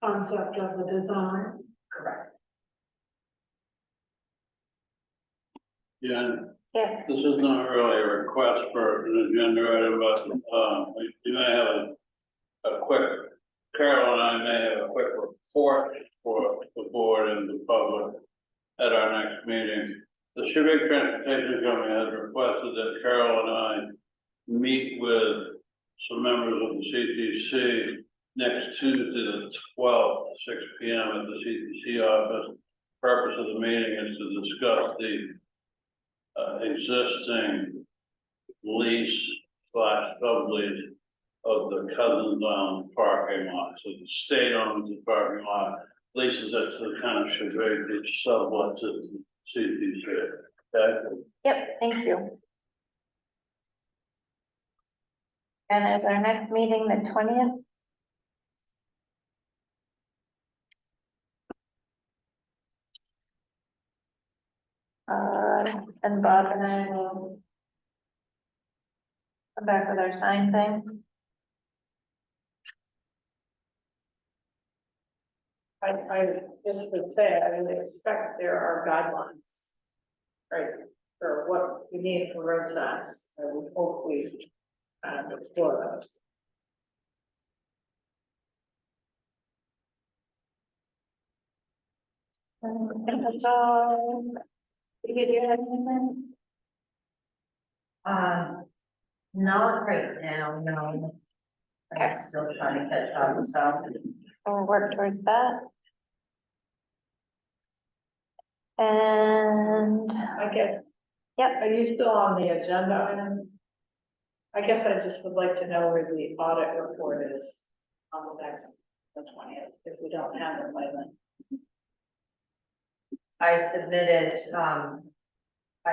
concept of the design. Correct. Yeah, Yes. this is not really a request for an agenda item, but, you may have a quick, Carol and I may have a quick report for the board and the public at our next meeting. The Chebeague Transportation Company has requested that Carol and I meet with some members of the CTC next Tuesday, the 12th, 6 p.m. at the CTC office. Purpose of the meeting is to discuss the existing lease/sublease of the Cousins Island parking lot. So the state owns the parking lot, leases it to the town of Chebeague, which sublets it to CTC. Okay? Yep, thank you. And is our next meeting the 20th? And Bob and I will come back with our sign thing. I just would say, I would expect there are guidelines. Right, for what you need for road signs, I would hope we kind of explore those. I think that's all. Did you have anything? Not right now, no. I'm still trying to catch up, so. We'll work towards that. And, I guess. Yep. Are you still on the agenda item? I guess I just would like to know where the audit report is on the next, the 20th, if we don't have it by then. I submitted, I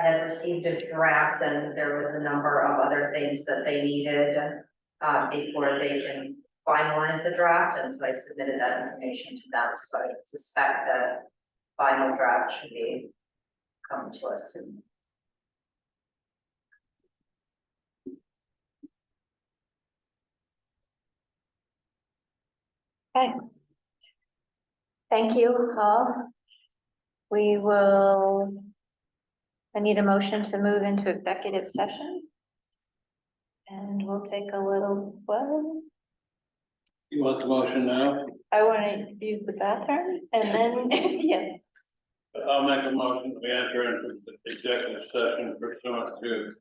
had received a draft and there was a number of other things that they needed before they can finalize the draft, and so I submitted that information to them, so I suspect that final draft should be coming to us soon. okay. Thank you all. We will, I need a motion to move into executive session. And we'll take a little, what? You want the motion now? I want to use the bathroom and then, yes, I'll make a motion, we enter into the executive session pursuant to